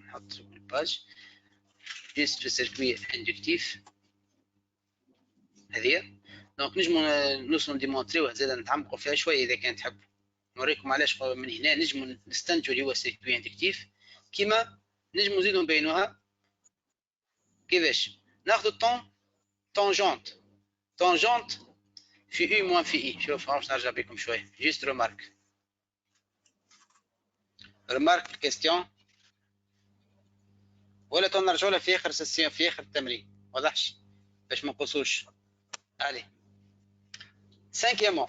نحط الباج جيست في السيركوي اندكتيف هذه. دونك نجمو نوصلوا نديمونطريوه زاد نتعمقوا فيها شويه اذا كان تحبوا. نوريكم علاش من هنا نجمو نستنتجوا اللي هو السيركوي اندكتيف. كيما نجمو نزيدو نبينوها كيفاش. ناخذ الطون طونجونت في اي موان في اي. شوف باش نرجع بكم شويه جيست ريمارك الكيستيون ولا تنرجعوا لها في اخر سيسيون في اخر التمرين واضحش باش ما نقصوش. allez cinquièmement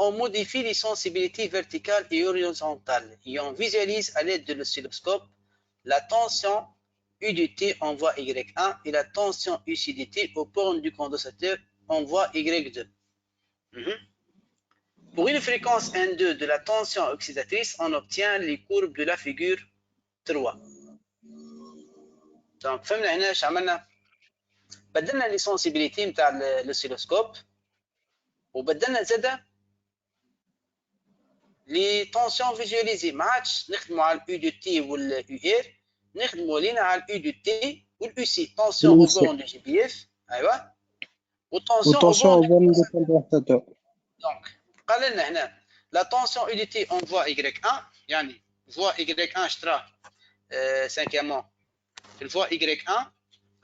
on modifie les sensibilités verticales et horizontales et on visualise à l'aide de l'oscilloscope la tension U de T en voie Y1 et la tension UC de T aux bornes du condensateur en voie Y2. Pour une fréquence N2 de la tension oxydatrice, on obtient les courbes de la figure 3. Donc, فهمنا هنا ايش عملنا؟ بدلنا لي سونسيبيليتي نتاع الاسيلوسكوب وبدلنا زاده لي طونسيون فيجواليزي. ما عادش نخدموا على الاو دو تي والاو ار، نخدموا لينا على الاو دو تي والاو سي. طونسيون او بون دو جي بي اف ايوا والطونسيون او بون دو كوندنساتور. دونك قال لنا هنا لا طونسيون اي دو تي اون فوا Y1 يعني فوا Y1 شترا cinquièmement في الفوا Y1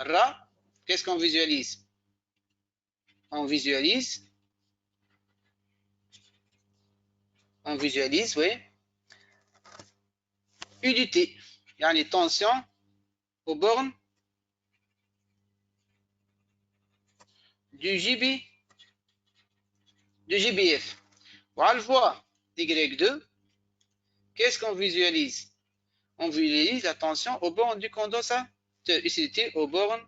الرا. qu'est-ce qu'on visualise? On visualise oui U du T يعني tension aux bornes du GBF. وعلى الفوا Y2 qu'est-ce qu'on visualise? On visualise la tension aux bornes du condensateur, ici aux bornes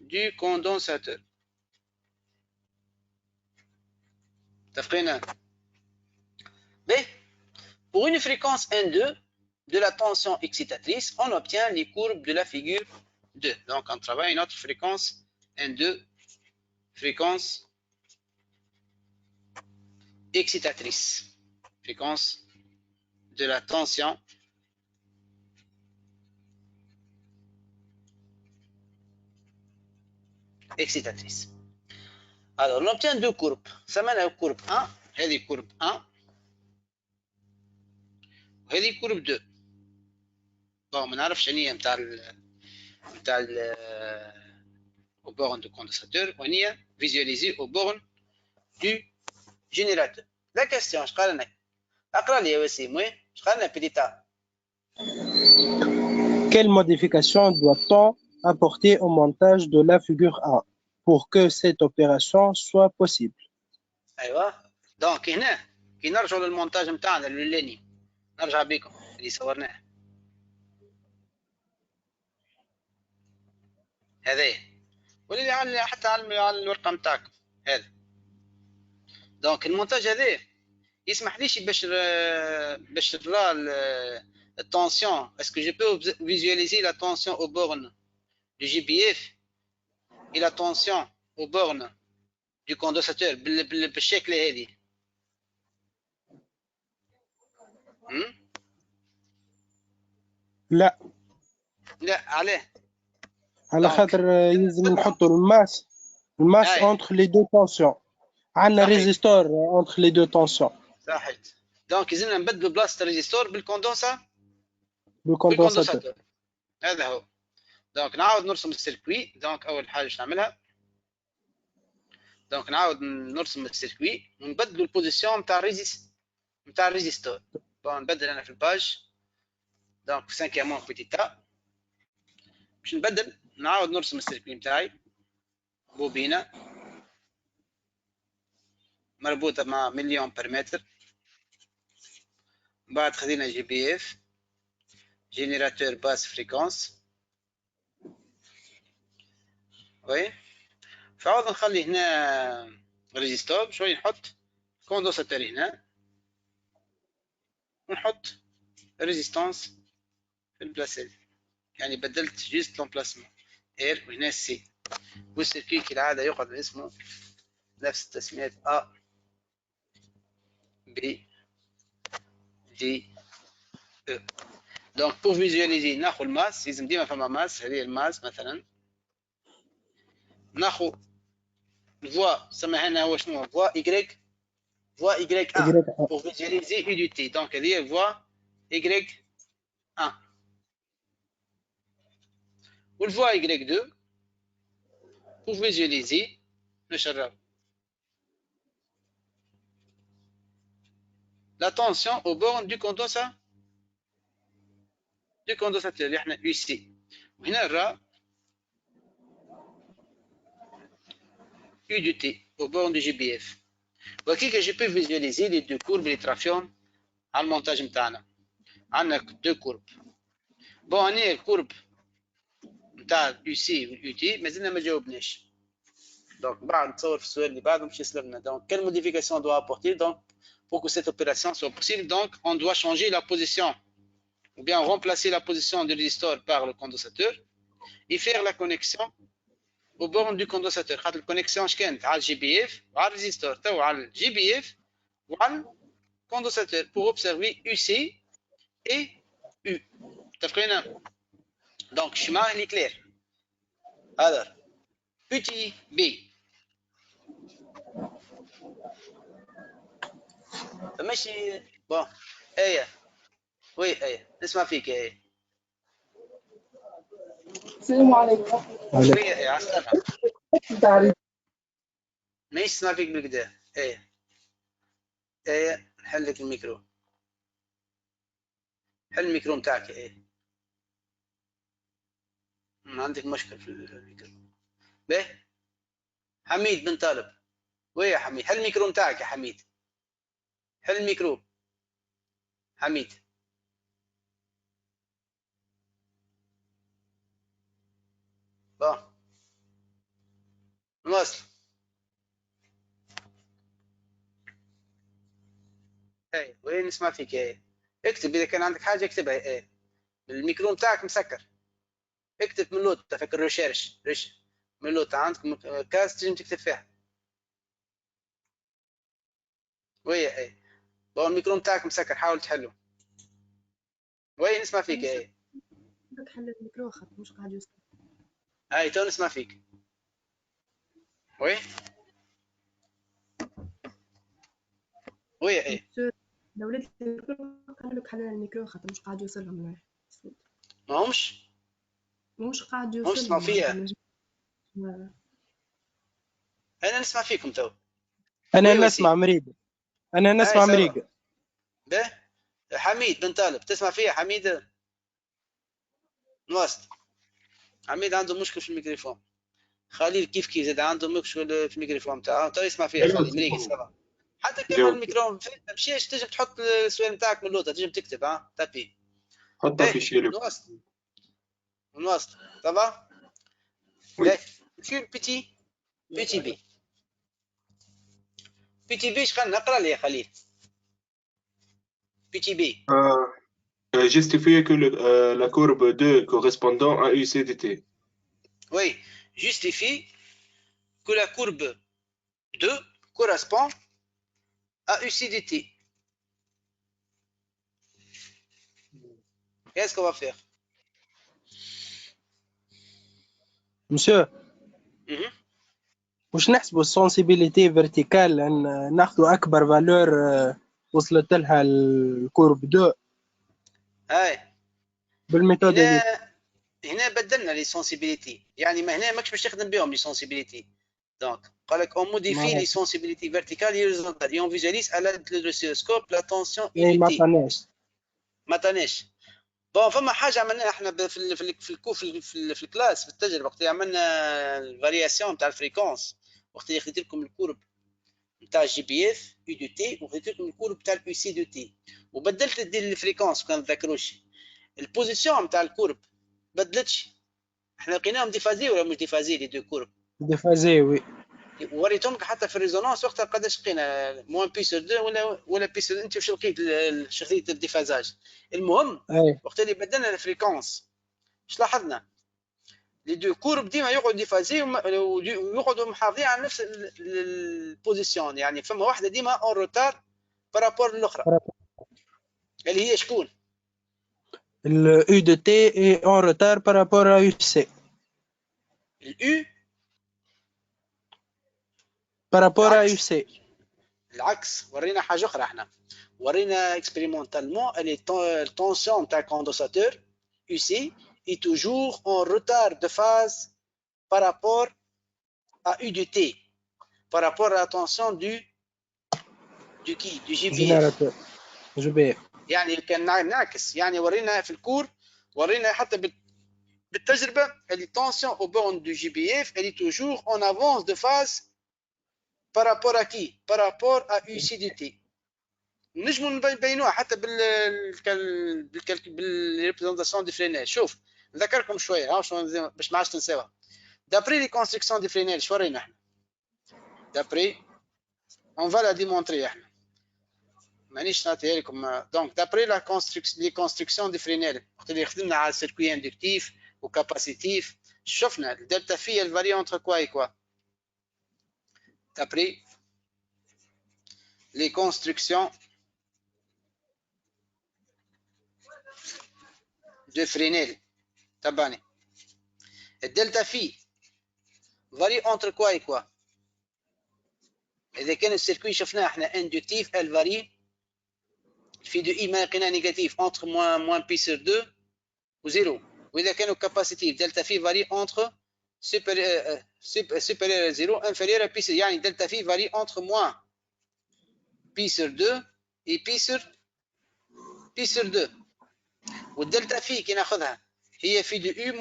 du condensateur. Pour une fréquence N2 de la tension excitatrice, on obtient les courbes de la figure 2. Donc on travaille une autre fréquence N2, fréquence excitatrice, fréquence de la tension excitatrice. Alors on obtient deux courbes. Ça mène à la courbe 1, هذه courbe 1 وهذه courbe 2. bon ما نعرفش هي نتاع au borne du condensateur وهي visualisée au borne du générateur. La question اش قال لنا؟ اقرا لي يا وسيم. وين اش قال لنا بيتا؟ Quelle modification doit-on apporter au montage de la figure 1 pour que cette opération soit possible? ايوا دونك هنا كي نرجعوا للمونتاج نتاعنا الاولاني نرجع بكم اللي صورناه هذايا واللي على حتى على الورقه نتاعكم هذا. دونك المونتاج هذا يسمح ليش باش نرى tension, est-ce que je peux visualiser la tension aux bornes du GBF et la tension aux bornes du condensateur بالشكل هذه؟ لا لا عليه على خاطر يلزم نحطوا الماس اونتر لي دو طونسيون. عندنا ريزيستور اونتر لي دو طونسيون. صحيت. دونك لازمنا نبدلوا بلاصه الريزيستور بالكوندونساتور. هذا هو. دونك نعاود نرسم السيركوي. دونك اول حاجه باش نعملها، دونك نعاود نرسم السيركوي ونبدلوا البوزيسيون نتاع الريزيستور. بون نبدل انا في الباج. دونك 5 مون بيتي تا باش نبدل. نعاود نرسم السيركوي نتاعي. بوبينه مربوطه مع مليون برمتر. بعد خذينا جي بي اف جينيراتور باس فريكونس. وي فعاود نخلي هنا ريزيستور شوي، نحط كوندونساتور هنا ونحط ريزيستانس في البلاصه، يعني بدلت جوست لومبلاسمون اير وهنا سي. والسيركوي كالعاده يقعد اسمه نفس التسميات A B D E. دونك بور فيزواليزي ناخذ الماس، لازم ديما فما ماس، هذه الماس مثلا. ناخذ الفوا سميها هو شنو؟ فوا إيكغيك، فوا إيكغيك 1 بور فيزواليزي يو دي تي. دونك هذه هي فوا إيكغيك 1 والفوا إيكغيك 2 بور فيزواليزي. نشرب la tension au bornes du condensateur اللي احنا UC. وهنا نرى U du T au bornes du GBF. وكيف je peux visualiser les deux courbes اللي طرافيهم على المونتاج نتاعنا. عندنا دو كورب. بون هنا الكورب نتاع UC و UT مازلنا ما جاوبناش. دونك بعد نتصور في السؤال اللي بعده باش يسلمنا. دونك quelle modification doit apporter donc pour que cette opération soit possible. Donc on doit changer la position ou bien remplacer la position du résistor par le condensateur et faire la connexion aux bornes du condensateur. خاطر الكونيكسيون اش كانت على الجي بي اف وعلى الريزيستور، تو على الجي بي اف وعلى الكوندنساتور pour observer UC et U. اتفقنا؟ دونك الشما اللي كلير. هذا petit b. فماشي بون. ايه وي ايه نسمع فيك يا ايه. السلام عليكم. وي عسلامة. ماشي نسمع فيك بالكدا. ايه ايه نحل لك الميكرو. حل الميكرو نتاعك. ايه عندك مشكل في الميكرو. باهي حميد بن طالب. وي يا حميد حل الميكرو نتاعك يا حميد. حل الميكرو حميد. بون نواصل. ايه وين نسمع فيك. ايه اكتب اذا كان عندك حاجه اكتبها. ايه الميكرو نتاعك مسكر. اكتب من لوت فكر ريشيرش من لوت عندك كاس تنجم تكتب فيها. وي ايه بون الميكرو نتاعك مسكر حاول تحله. وي نسمع فيك. ايه بدك حل الميكرو خاطر مش قاعد يوصل. اي تو نسمع فيك. وي وي ايه لو وليت الميكرو قال لك حل الميكرو خاطر مش قاعد يوصلهم مليح. مش قاعد يوصل. مش نسمع فيها. انا نسمع فيكم تو. انا نسمع مريقة. انا نسمع مريقة. به حميد بن طالب تسمع فيها حميد؟ نواصل. حميد عنده مشكل في الميكروفون. خليل كيف زاد عنده مشكل في الميكروفون تاعه تو يسمع فيها. خليل مريقة سبا حتى كمان الميكروفون مشيش تنجم تحط السؤال نتاعك من اللوطه تنجم تكتب تابي حطها في شيلو. نواصل طبعا. نمشيو البيتي بي. بيتي بي خلينا نقرا لي يا خليل. بيتي بي Justifier que la courbe 2 correspondant à UC dt. Oui, justifie que la courbe 2 correspond à UC dt. Qu'est-ce qu'on va faire? Monsieur, واش نحسبوا السنسيبيليتي فيرتيكال ان ناخذوا اكبر فالور وصلت لها الكورب 2 بالميثود هنا بدلنا لي سنسيبيليتي، يعني ما هنا ماكش باش تخدم بهم لي سنسيبيليتي. دونك قال لك اون موديفي لي سنسيبيليتي فيرتيكال يريزولت اون فيجواليز على الريسيوسكوب لا تونسيون يونيتي. ما طناش بون. فما حاجه عملناها احنا في الكلاس في التجربه وقت عملنا الفارياسيون تاع الفريكونس، وقت اللي خديت لكم الكورب نتاع جي بي اف يو دو تي وخديت لكم الكورب تاع اليو سي دو تي، وبدلت دير الفريكونس كان تذكروش البوزيسيون تاع الكورب بدلتش. احنا لقيناهم ديفازي ولا مش ديفازي لي دو كورب؟ ديفازي وي. وريتهم حتى في الريزونانس وقتها قداش لقينا موان بي سور 2 ولا بي سور. انت واش لقيت شخصيه الديفازاج؟ المهم وقت اللي بدلنا الفريكونس اش لاحظنا؟ لي دو كورب ديما يقعدوا ديفازي ويقعدوا محافظين على نفس البوزيسيون، يعني فما واحده ديما اون روتار بارابور للاخرى اللي هي شكون؟ اليو دو تي اي اون روتار بارابور ا يو سي. اليو بارابور ا يو سي العكس. ورينا حاجه اخرى، احنا ورينا اكسبيريمونتالمون اللي التونسيون تاع الكوندنساتور يو سي est toujours en retard de phase par rapport à U de T, par rapport à la tension du GBF. يعني كان نعكس، يعني ورينا في الكور، ورينا حتى بالتجربة اللي tension au borne du GBF elle est toujours en avance de phase par rapport à qui? Par rapport à UC de T. نجموا نبينوها حتى بالريبريزونطاسيون دي فريناج. شوف نذكركم شويه باش ما عادش تنساوها. دابري لي كونستركسيون دي فريناج شو ورينا احنا؟ دابري اون فا لا ديمونطري احنا، مانيش نعطيها لكم. دونك دابري لا لي كونستركسيون دي فريناج وقت اللي خدمنا على السيركوي اندكتيف وكاباسيتيف شفنا الدلتا في الفاري اونتر كوا اي كوا. دابري لي كونستركسيون de Fresnel تبعني. الدلتا في varie entre quoi et quoi؟ إذا كان السيركوي شفناه احنا اندكتيف elle varie في دو اي ما لقيناه نيجاتيف entre moins بي sur 2 و 0، وإذا كانوا كاباسيتيف دلتا في varie entre supérieur à 0 inférieur à pi sur، يعني دلتا في varie entre moins pi sur 2 et pi sur 2. والدلتا في كي ناخذها هي في دو يو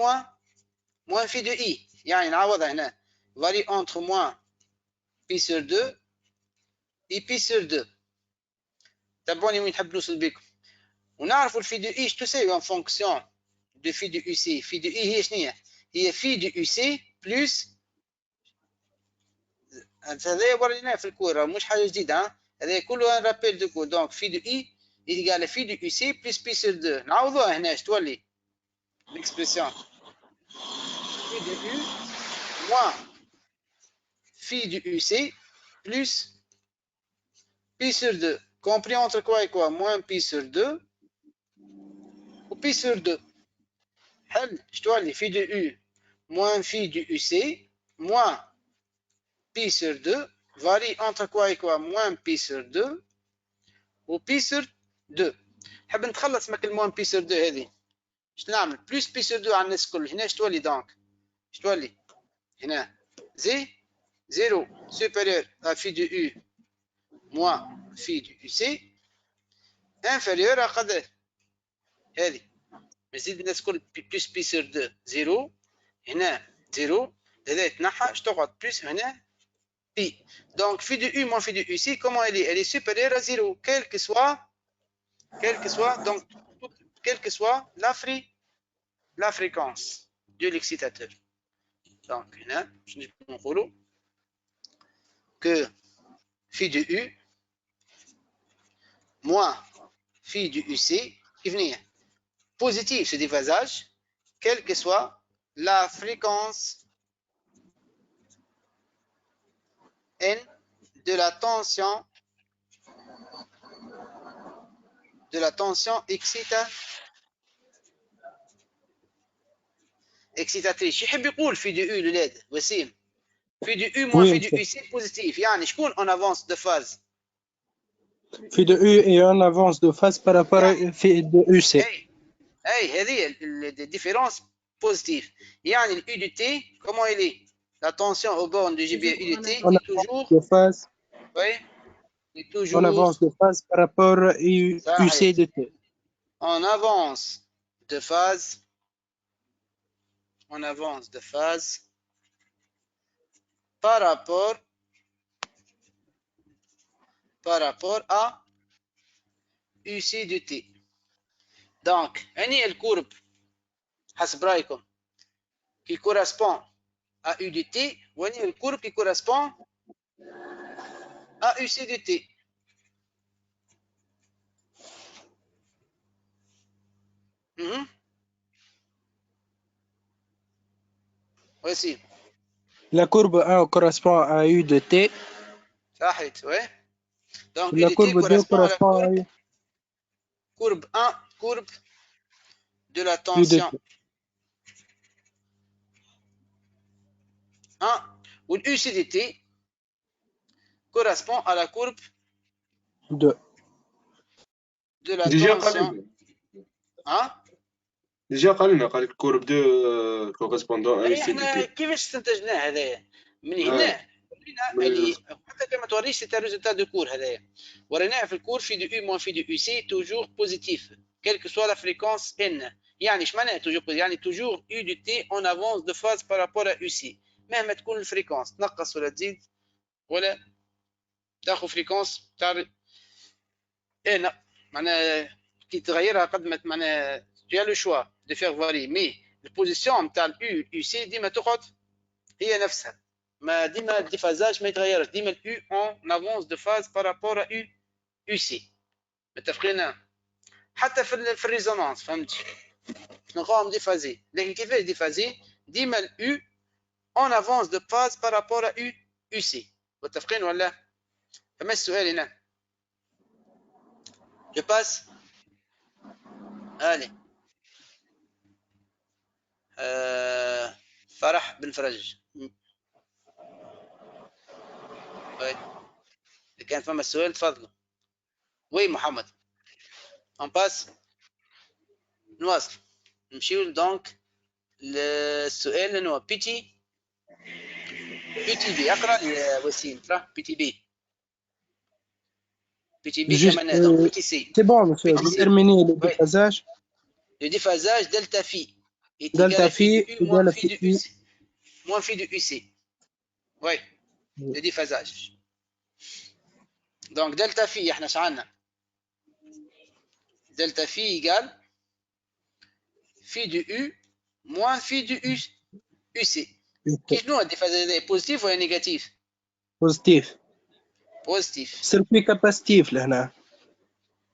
موان في دو اي، يعني نعوضها هنا فاري اونتر موان بي سور 2 اي بي سور 2. تابعوني وين نحب نوصل بكم. ونعرفوا الفي دو اي اش تساوي ان فونكسيون دو في دو يو سي. في دو اي هي شنو هي في دو يو سي بلس، هذا وريناه في الكوره مش حاجه جديده، هذا كله ان رابيل دو كور. دونك في دو اي يتقال في دو يو سي بلس بي سور 2. نعوضوها هنا اش تولي l'expression phi de U moins phi du UC plus pi sur 2 compris entre quoi et quoi? Moins pi sur 2 ou pi sur 2. حل شتولي phi de U moins phi du UC moins pi sur 2 varie entre quoi et quoi? Moins pi sur 2 ou pi sur 2. حب نتخلص من الموان بي sur 2 هذه اش نعمل؟ بلس بي sur 2 على الناس الكل. هنا اش تولي دونك؟ اش تولي؟ هنا زي 0 supérieur à phi de U moins phi du UC inférieur à قدر هذه نزيد الناس الكل بلس بي sur 2 0 هنا 0 هذا يتنحى اش تقعد بلس هنا بي. donc phi de U moins phi de UC comment elle est supérieure à 0 quel que soit donc quelle que soit la fréquence de l'excitateur. donc هنا باش نقولوا que phi de U moins phi du UC كيف نية positif ce déphasage, quelle que soit la fréquence n de la tension excitatrice. يحب يقول في دي U الولاد وسيم في دي U moins في دي UC positif. يعني شكون en avance de phase؟ في de U et en avance de phase par rapport à في de UC. اي هذه الديفيرونس بوزيتيف. يعني ال U du T comment il est؟ La tension au borne du GBA U du T est toujours de phase. Oui, est toujours en avance de phase par rapport à UC de T. En avance de phase par rapport à UC du T. Donc, هني الكورب حسب رايكم qui correspond à U du T وهني الكورب qui correspond à UC du T. Voici. La courbe 1 correspond à U de T. صحيت oui. Donc la courbe 2 correspond à courbe 1, courbe de la tension 1 où l'UC de T correspond à la courbe 2 de la tension. Hein? ديجا قالنا كورب 2 كورسبوندون اي احنا كيفاش استنتجناه هذايا من هنا اللي حتى كما توريش سي ريزولتا دو كور هذايا وريناه في الكور في دي U moins في دي UC توجور بوزيتيف كيل كو سوا لا فريكونس ان. يعني اش معناها توجور؟ يعني توجور U دو T اون افونس دو فاز بارابور ا UC مهما تكون الفريكونس تنقص ولا تزيد ولا تاخذ فريكونس تاع ان معناها كي تغيرها قد ما معناها tu as le choix de faire varier mais البوزيسيون نتاع اليو يو سي ديما تقعد هي نفسها ما ديما الديفازاج ما يتغيرش ديما اليو اون افونس دو فاز بارابور ا يو يو سي متفقين حتى في الريزونانس فهمت نقوم ديفازي لكن كيفاش ديفازي ديما اليو اون افونس دو فاز بارابور ا يو يو سي متفقين ولا فما السؤال هنا جو باس allez فرح بن فرج كان فما السؤال تفضلوا. وي محمد on passe نواصل نمشيو دونك للسؤال اللي هو بي تي بي اقرا يا وسيم اقرا بي تي بي كمان دونك بي تي سي c'est bon monsieur terminer le déphasage. Le déphasage delta phi est delta égal à phi moins phi de UC. Moins phi de UC. Oui, le déphasage. Donc delta phi احنا شعلنا delta phi égale phi de U moins phi de UC. كيف نوع الديفازاج بوزيتيف ولا نيجاتيف؟ بوزيتيف. سيركوي كاباسيتيف لهنا.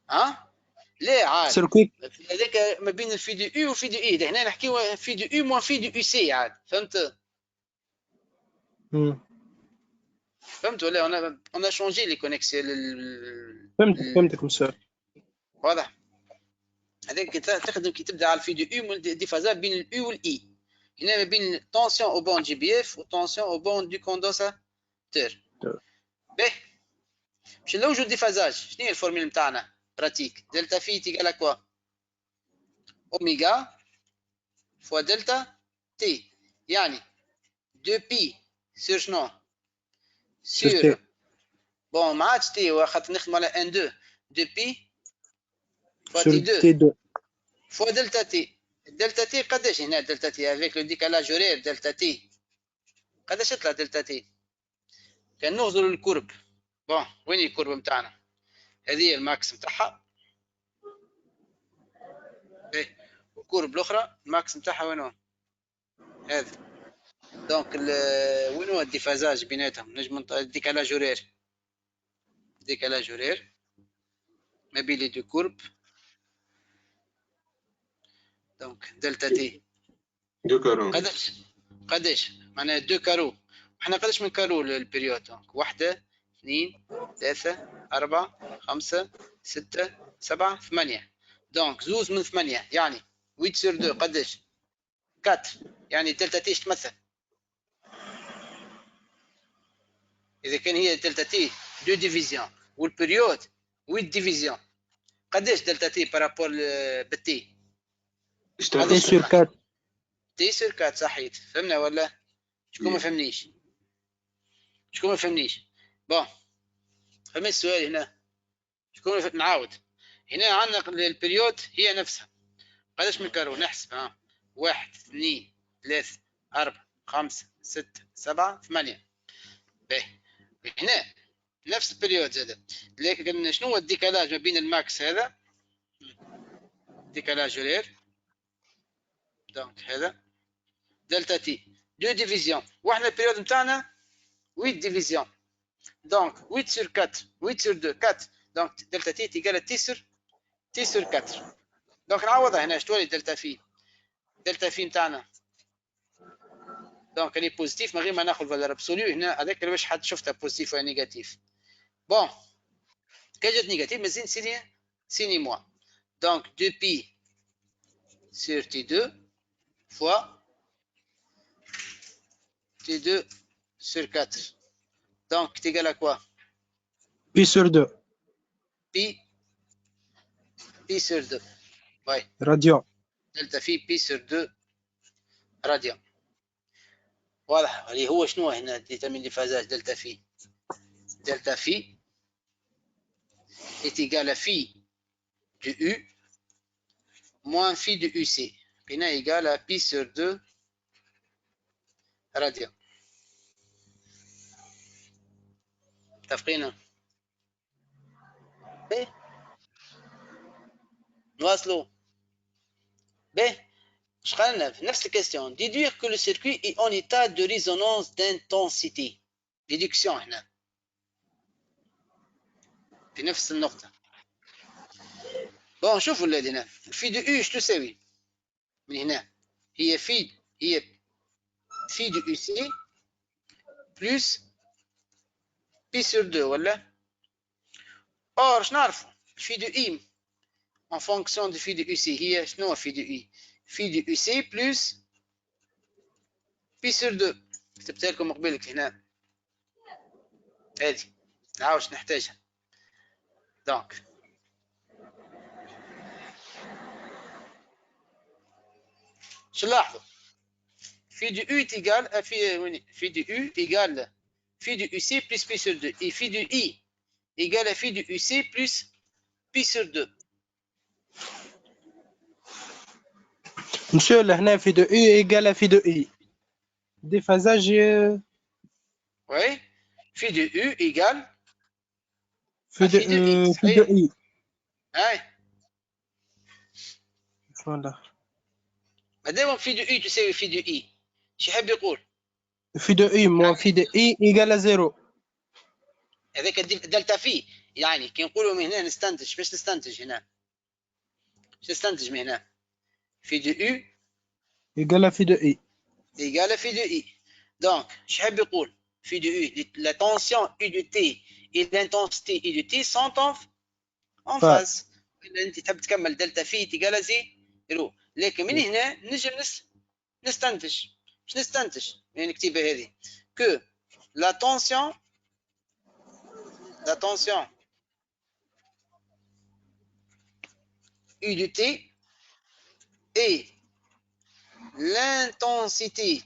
ها؟ ليه عاد سيركوي هذاك ما بين الفي دي او وفي دي اي هنا نحكيو في دي او موان في دي او سي عاد فهمت فهمت ولا انا شونجي لي كونيكسيون فهمتك مسار واضح هذاك تخدم كي تبدا على الفي دي او ديفازا بين الاو والاي هنا ما بين التونسيون او بون جي بي اف والتونسيون او بون دو كوندونساتور باهي باش نلوجو الديفازاج شنو هي الفورميل نتاعنا براتيك دلتا في تيغال à quoi اوميغا فوا دلتا تي يعني 2 بي سور شنو سور بون ما عادش تي واخاطر نخدمو على ان 2 بي فوا تي 2 فوا دلتا تي دلتا تي قداش هنا دلتا تي افيك لو ديكالاج هورير دلتا تي قداش تطلع دلتا تي كان نغزر الكرب بون وين الكرب نتاعنا هذه الماكس نتاعها ايه والكرب الاخرى الماكس نتاعها وين هو هذا دونك وين هو الديفازاج بيناتهم نجم ديكالاج هورير ما بين لي دو كورب دونك دلتا تي 2 كارو. قداش معناها 2 كارو. احنا قداش من كارو للبريود؟ دونك 1 2 3 4 5 6 7 8. دونك زوز من 8 يعني 8 سور 2 قداش؟ 4. يعني دلتا تي ايش تمثل؟ اذا كان هي دلتا تي 2 ديفيزيون والبريود 8 ديفيزيون، قداش دلتا تي بارابور بالتي؟ تي سور 4. تي سور 4 صحيت. فهمنا ولا؟ شكون ما فهمنيش؟ شكون ما فهمنيش؟ بون فهمت السؤال هنا؟ شكون نعاود؟ هنا عندنا البريود هي نفسها قداش من كارو نحسب؟ ها 1 2 3 4 5 6 7 8. باهي هنا نفس البريود زاد، لكن شنو هو الديكالاج ما بين الماكس هذا ديكالاج هولير؟ دونك هذا دلتا تي 2 ديفيزيون، وحنا البريود نتاعنا 8 ديفيزيون. دونك 8 sur 4 8 sur 2 4. دونك دلتا تي تيقال تي sur 4. دونك نعوضها هنا. اش تولي دلتا في نتاعنا؟ دونك اللي بوزيتيف من غير ما ناخذ فالور ابسوليو هنا. هذاك اللي واش حد شفتها بوزيتيف ولا نيجاتيف. بون كي جات نيجاتيف مازال سيني موا. دونك 2 بي sur T2 fois T2 sur 4. Donc, c'est égal à quoi? Pi sur 2. Pi sur 2. Oui. راديان. دلتا في بي sur 2 راديان. واضح. اللي هو شنو هنا ديترمين لي فازاج دلتا في؟ دلتا في est égal à phi de U moins phi de UC. Pina égale à pi sur 2 radian. متفقين؟ باهي نواصلوا. باهي اش قالنا في نفس الكاستيون؟ déduire que le circuit est en état de résonance d'intensité. déduction هنا في نفس النقطة. بون شوفوا الذين في دو اي اش تساوي من هنا؟ هي في دو اي سي بلس بي سور 2 ولا؟ اور شنو نعرفوا في دو اي en fonction de phi de UC هي شنو phi de U؟ phi de UC plus pi sur 2. كتبتها لكم قبيلك هنا هذه نعاودش نحتاجها. دونك شو نلاحظوا؟ phi de U est égal à phi de U égale phi de UC plus pi sur 2 et phi de I égale à phi de UC plus pi sur 2. Monsieur, là, phi de U égale à phi de I. Déphasage. Oui, phi de U égale phi de I. Oui. Voilà. ما دام phi de U تساوي phi de I، شو يحب يقول؟ phi de I moins phi de I égale à 0. هذاك دلتا في. يعني كي نقولوا من هنا نستنتج، باش نستنتج هنا؟ باش نستنتج من هنا؟ phi de U égale à phi de I. égale à phi de I. Donc شو يحب يقول؟ phi de U la tension U de T et l'intensité U de T sont en phase. إذا أنت تحب تكمل دلتا في تيجال زيرو، لكن من هنا نجم نستنتج. باش نستنتج يعني نكتبها هذه que la tension U de T et l'intensité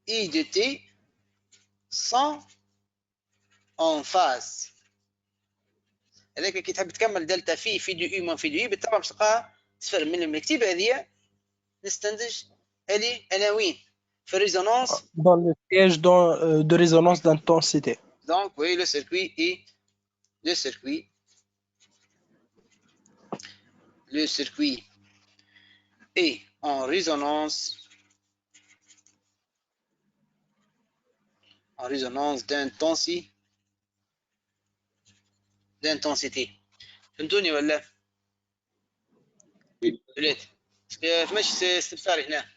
I de T sont en phase. هذاك كي تحب تكمل دلتا في دو اي في دو اي بالطبع باش تلقاها صفر. من المكتبه هذه نستنتج هذه عناوين في الريزونانس. Dans le siège de résonance d'intensité. Donc oui, le circuit est en résonance d'intensité. فهمتوني ولا؟ ولاد فماش استفسار هنا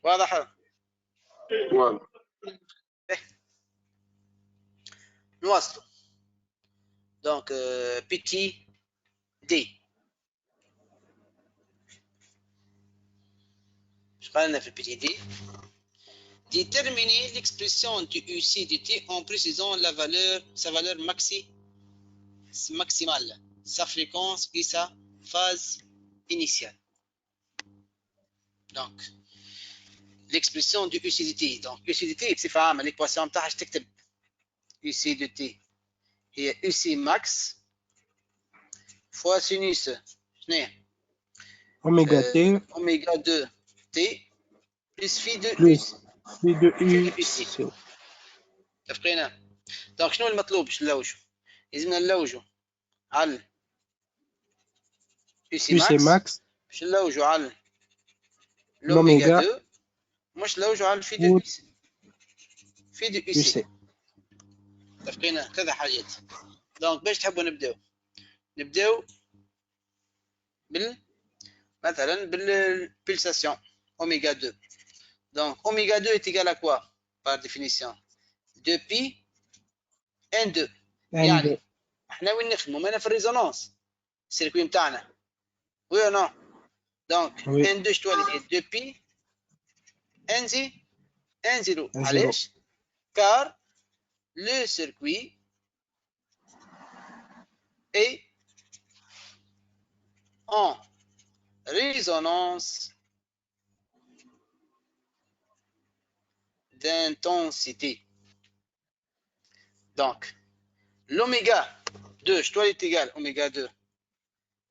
واضح؟ واضح. نواصلوا. دونك بي تي دي اش قال لنا في البي تي دي؟ Déterminer l'expression du UC du T en précisant sa valeur maximale, sa fréquence et sa phase initiale. Donc, l'expression du UC du T. Donc, UC du T, بصفة عامة l'équation بتاعها اش تكتب؟ UC du T هي UC max fois sinus شنو هي؟ اوميغا تي اوميغا 2 تي بلس في 2 بلس في دو في اي سي. سي. اتفقنا؟ دونك شنو المطلوب باش نلوجو؟ لازمنا نلوجو على يو سي ماكس باش نلوجو على الاوميغا 2 مش نلوجو على في دو في دو يو سي. اتفقنا؟ ثلاث حاجات. دونك باش تحبوا نبداو مثلا بالبلساسيون اوميغا 2. Donc, oméga 2 est égal à quoi par définition? 2pi n2. يعني احنا وين نخدموا؟ مانا في الريزونانس السيركوي نتاعنا. وي او نو؟ دونك n2 شتولي هي 2pi n0. علاش؟ كار لو سيركوي est en résonance d'intensité. Donc, l'oméga 2, je dois être égal, oméga 2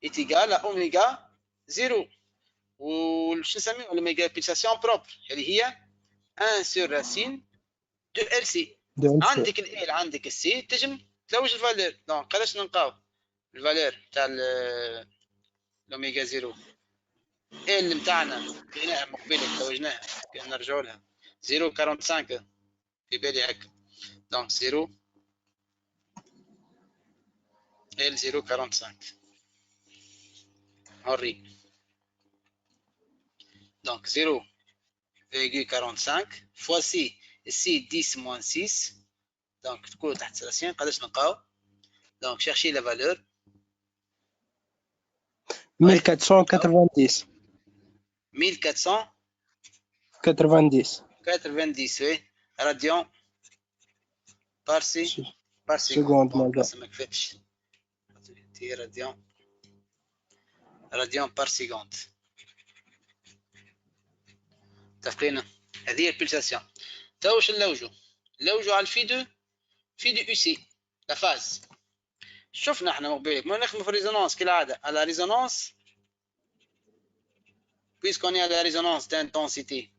est égal à oméga 0. Ou je sais pas, l'oméga pulsation propre, اللي هي 1 sur racine de LC. عندك ال L عندك ال C تجم تلوج الفالور. دونك قداش نلقاو الفالور تاع الاوميغا 0 ال نتاعنا لقيناها مقبله توجناها نرجعوا لها 0.45 في بالي هكا. دونك 0 ال 0.45 هوري. دونك 0.45 فوا سي سي 10 موان 6. دونك تكون تحت سلاسين قداش نلقاو؟ دونك شيرشي لا فالور 1490 وي راديون بار سكوند. ما كفتش راديون بار سيكوند. تفقينا؟ هذه هي البلساسيون. تو واش نلوجو على الفي دو يو سي لا فاز. شفنا احنا مقبلك ما نخدموا في الريزونانس كالعاده على ريزونانس puisqu'on est à la résonance d'intensité.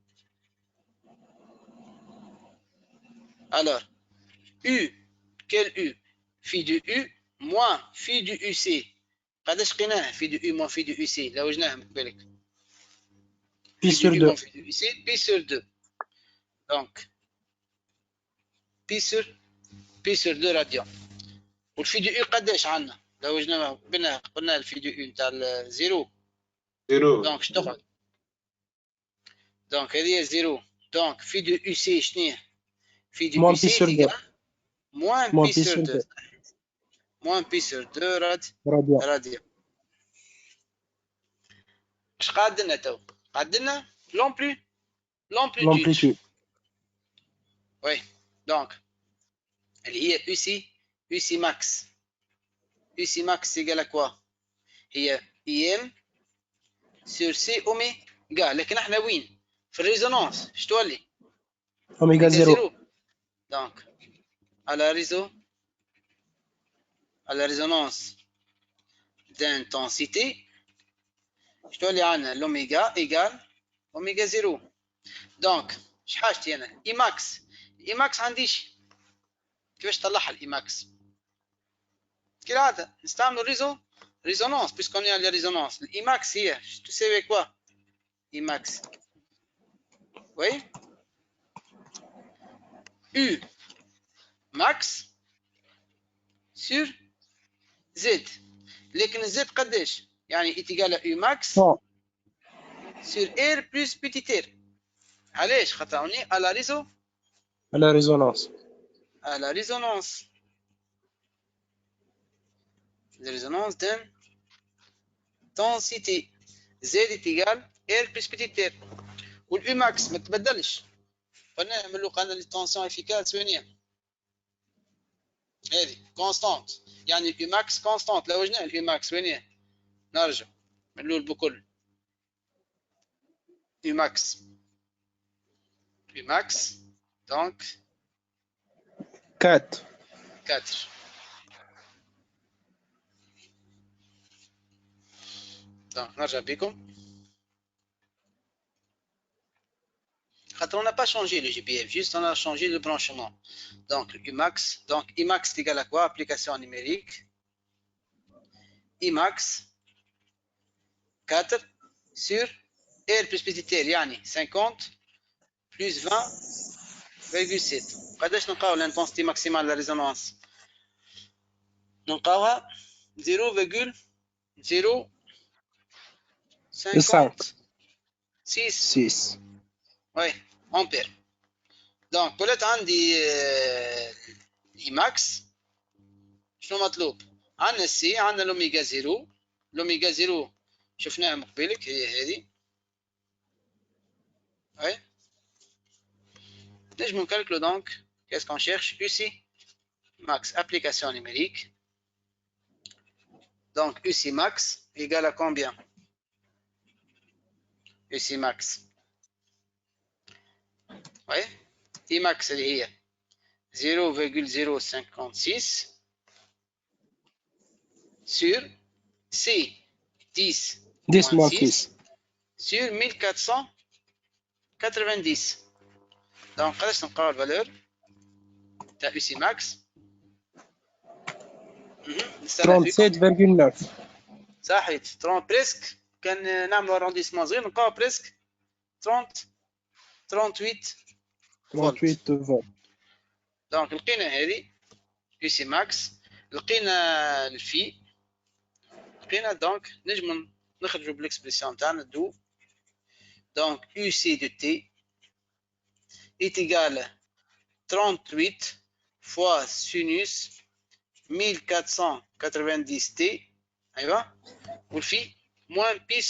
Alors, U, quel U? Phi de U moins phi de UC. قداش قيناه phi de U moins phi de UC؟ لو وجناه مقبلك. Pi sur 2. Phi de UC, pi sur 2. Donc, pi sur 2 radians. والفي دو U قداش عندنا؟ لو وجناه قلنا الفي دو U نتاع 0. دونك اش تقعد؟ دونك هذه 0. دونك في دو يو سي شنو؟ في دو يو سي تيجا موان بي سور 2. موان بي سور 2 راديان. اش قادلنا تو؟ قادلنا لومبليتود. وي دونك اللي هي يو سي ماكس. يو سي ماكس تيجا كوا؟ هي اي ام سور سي اوميغا. لكن احنا وين؟ في الريزونانس اش تولي؟ اوميغا 0. Donc, à la résonance d'intensité, je dois aller l'oméga égale oméga 0. Donc, je حاجتي أنا Emax. Emax عنديش كيفاش طلعها الإيماكس؟ كالعادة نستعملوا résonance puisqu'on est à la résonance. الإيماكس هي تساوي quoi؟ Emax. Oui. U max sur Z. لكن Z قداش؟ يعني est égal à U max bon sur R plus petit r. علاش؟ خاطر on est à la résonance à la résonance. La résonance d'une densité Z est égal R plus petit r. والU max ما تبدلش. فنعملوا قلنا للتنسيون efficace وين هي؟ هذه كونستانت، يعني اليو ماكس كونستانت. لو وجدنا اليو ماكس وين هي؟ نرجع من الاول بكل يو ماكس دونك 4 4. دونك نرجع بكم خاطر on n'a pas changé le GPF, juste on a changé le branchement. Donc Umax, donc Imax est égal à quoi? Application numérique. Imax 4 sur R plus petit r, يعني 50 plus 20,7. قداش نلقاو l'intensité maximale de la résonance؟ نلقاوها 0,056 oui ampère. donc ولات عندي Imax شنو مطلوب؟ عندنا السي، عندنا الاوميجا زيرو. الاوميجا زيرو شفناها من قبلك، هي هذه. اي نجمو نكالكلو دونك qu'est-ce qu'on cherche UC max application numérique. donc UC max égale à combien? UC max oui Imax اللي هي 0,056 sur C 10 moins 6 sur 1490. donc قداش نلقاو الفالور تاع UC max؟ 37,9 صحيت 30 بريسك. كان نعملوا ارونديسمون صغير نلقاو بريسك 38 فولت. دونك لقينا هذه UC max، لقينا الفي، لقينا دونك نجم نخرجوا بالاكسبريسيون تاعنا دو. donc UC de T est égal à 38 fois sinus 1490 T. ايوا والفي moins pi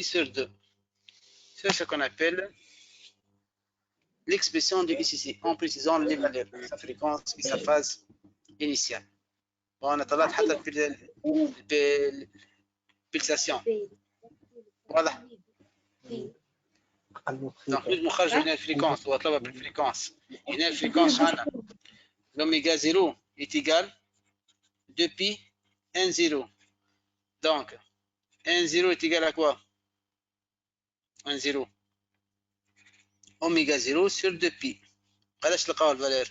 sur 2. C'est ce qu'on appelle l'expression du ICC en précisant les valeurs, sa fréquence et sa phase initiale. وانا طلعت حتى البلساسيون واضح. دونك نجم نخرجوا هنا الفريكونس واطلبها بالفريكونس. هنا الفريكونس عندنا l'oméga 0 est égal 2 pi 1 0. donc 1 0 est égal à quoi? 1 0 اوميغا 0 sur 2 pi. قداش لقاو الفالور؟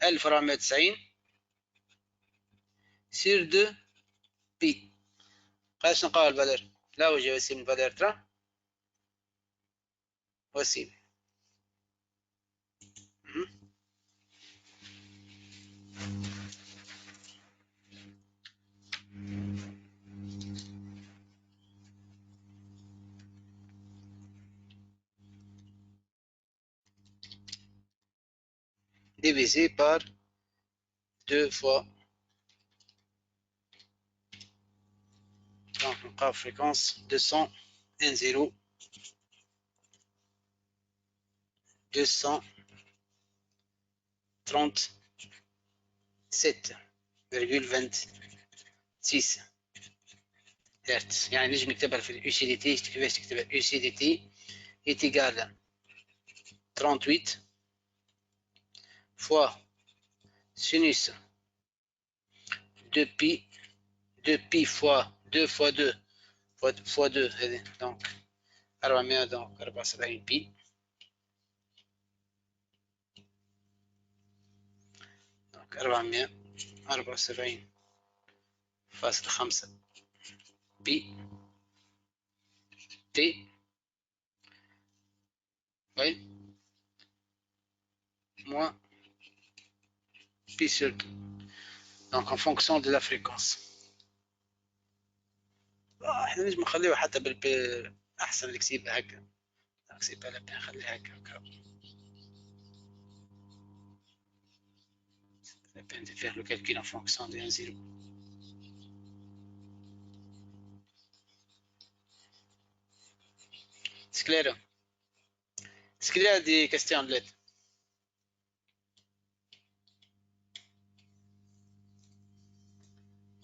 1490 sur 2 pi. قداش نلقاو الفالور؟ لا وجه وسيم الفالور ترى وسيم. divisé par 2 fois. donc نلقاو fréquence 200 1 0 237,26 هرتز. يعني نجم نكتبها في اليو سي دي تي. كيفاش تكتبها؟ اليو سي دي تي est égal à 38 fois sinus 2 pi fois 2 fois 2 fois 2 هذه donc 400 donc 74 pi. donc 474.5 pi t. oui moins pi sur 2. donc en fonction de la fréquence. احنا نجم نخليها حتى احسن نكتبها هكا، نكتبها لا نخليها هكا la peine de faire le calcul en fonction de 1,0. C'est clair? Est-ce qu'il y a des questions de l'aide?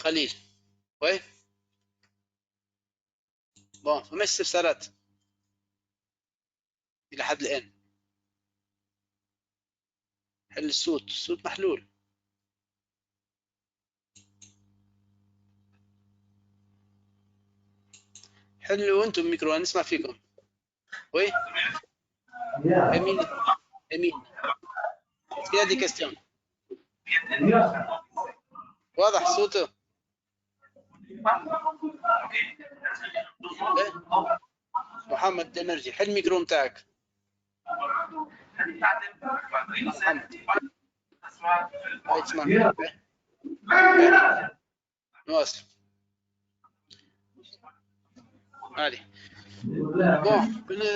Khalil? Oui? Bon, فماش استفسارات إلى حد الآن. حل الصوت محلول. حلوا أنتم الميكرو، نسمع فيكم. وي؟ أمين. في هذه كاستيون. واضح صوته؟ محمد دمرجي، حل الميكرو متاعك. محمد. اسمع. نواصل. Allez. Bon,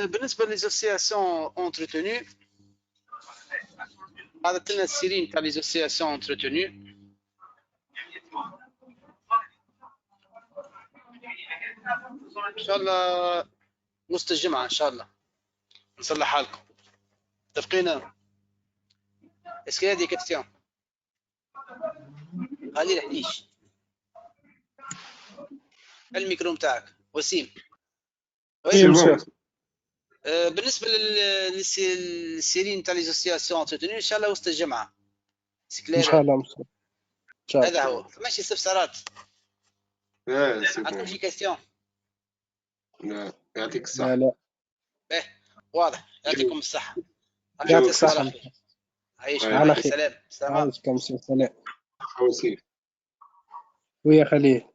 بالنسبة للأسوسياسيون entretenues، عادة لنا السيرين تاع ليزوسياسيون entretenues. إن شاء الله وسط الجمعة إن شاء الله نصلح حالكم. متفقين؟ اسكي هذه كيستيون خلي حديش الميكرو متاعك وسيم. بالنسبة للسيرين تاع ليزوسياسيون entretenues إن شاء الله وسط الجمعة. إن شاء الله. هذا هو، ماشي استفسارات. عندكم شي كيستيون؟ لا يعطيك الصحة. لا واضح. يعطيكم الصحة. يعطيك الصحة. عايش على خير. سلام. عايشكم سلام. خوسي. ويا خليل.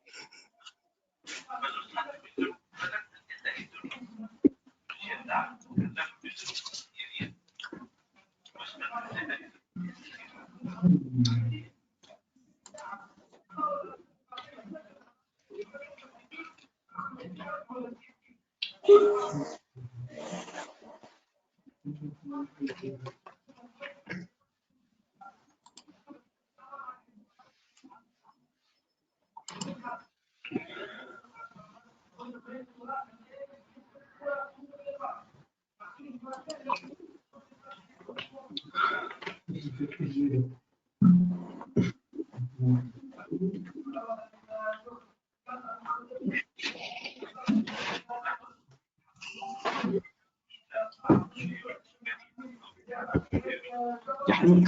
يحميك.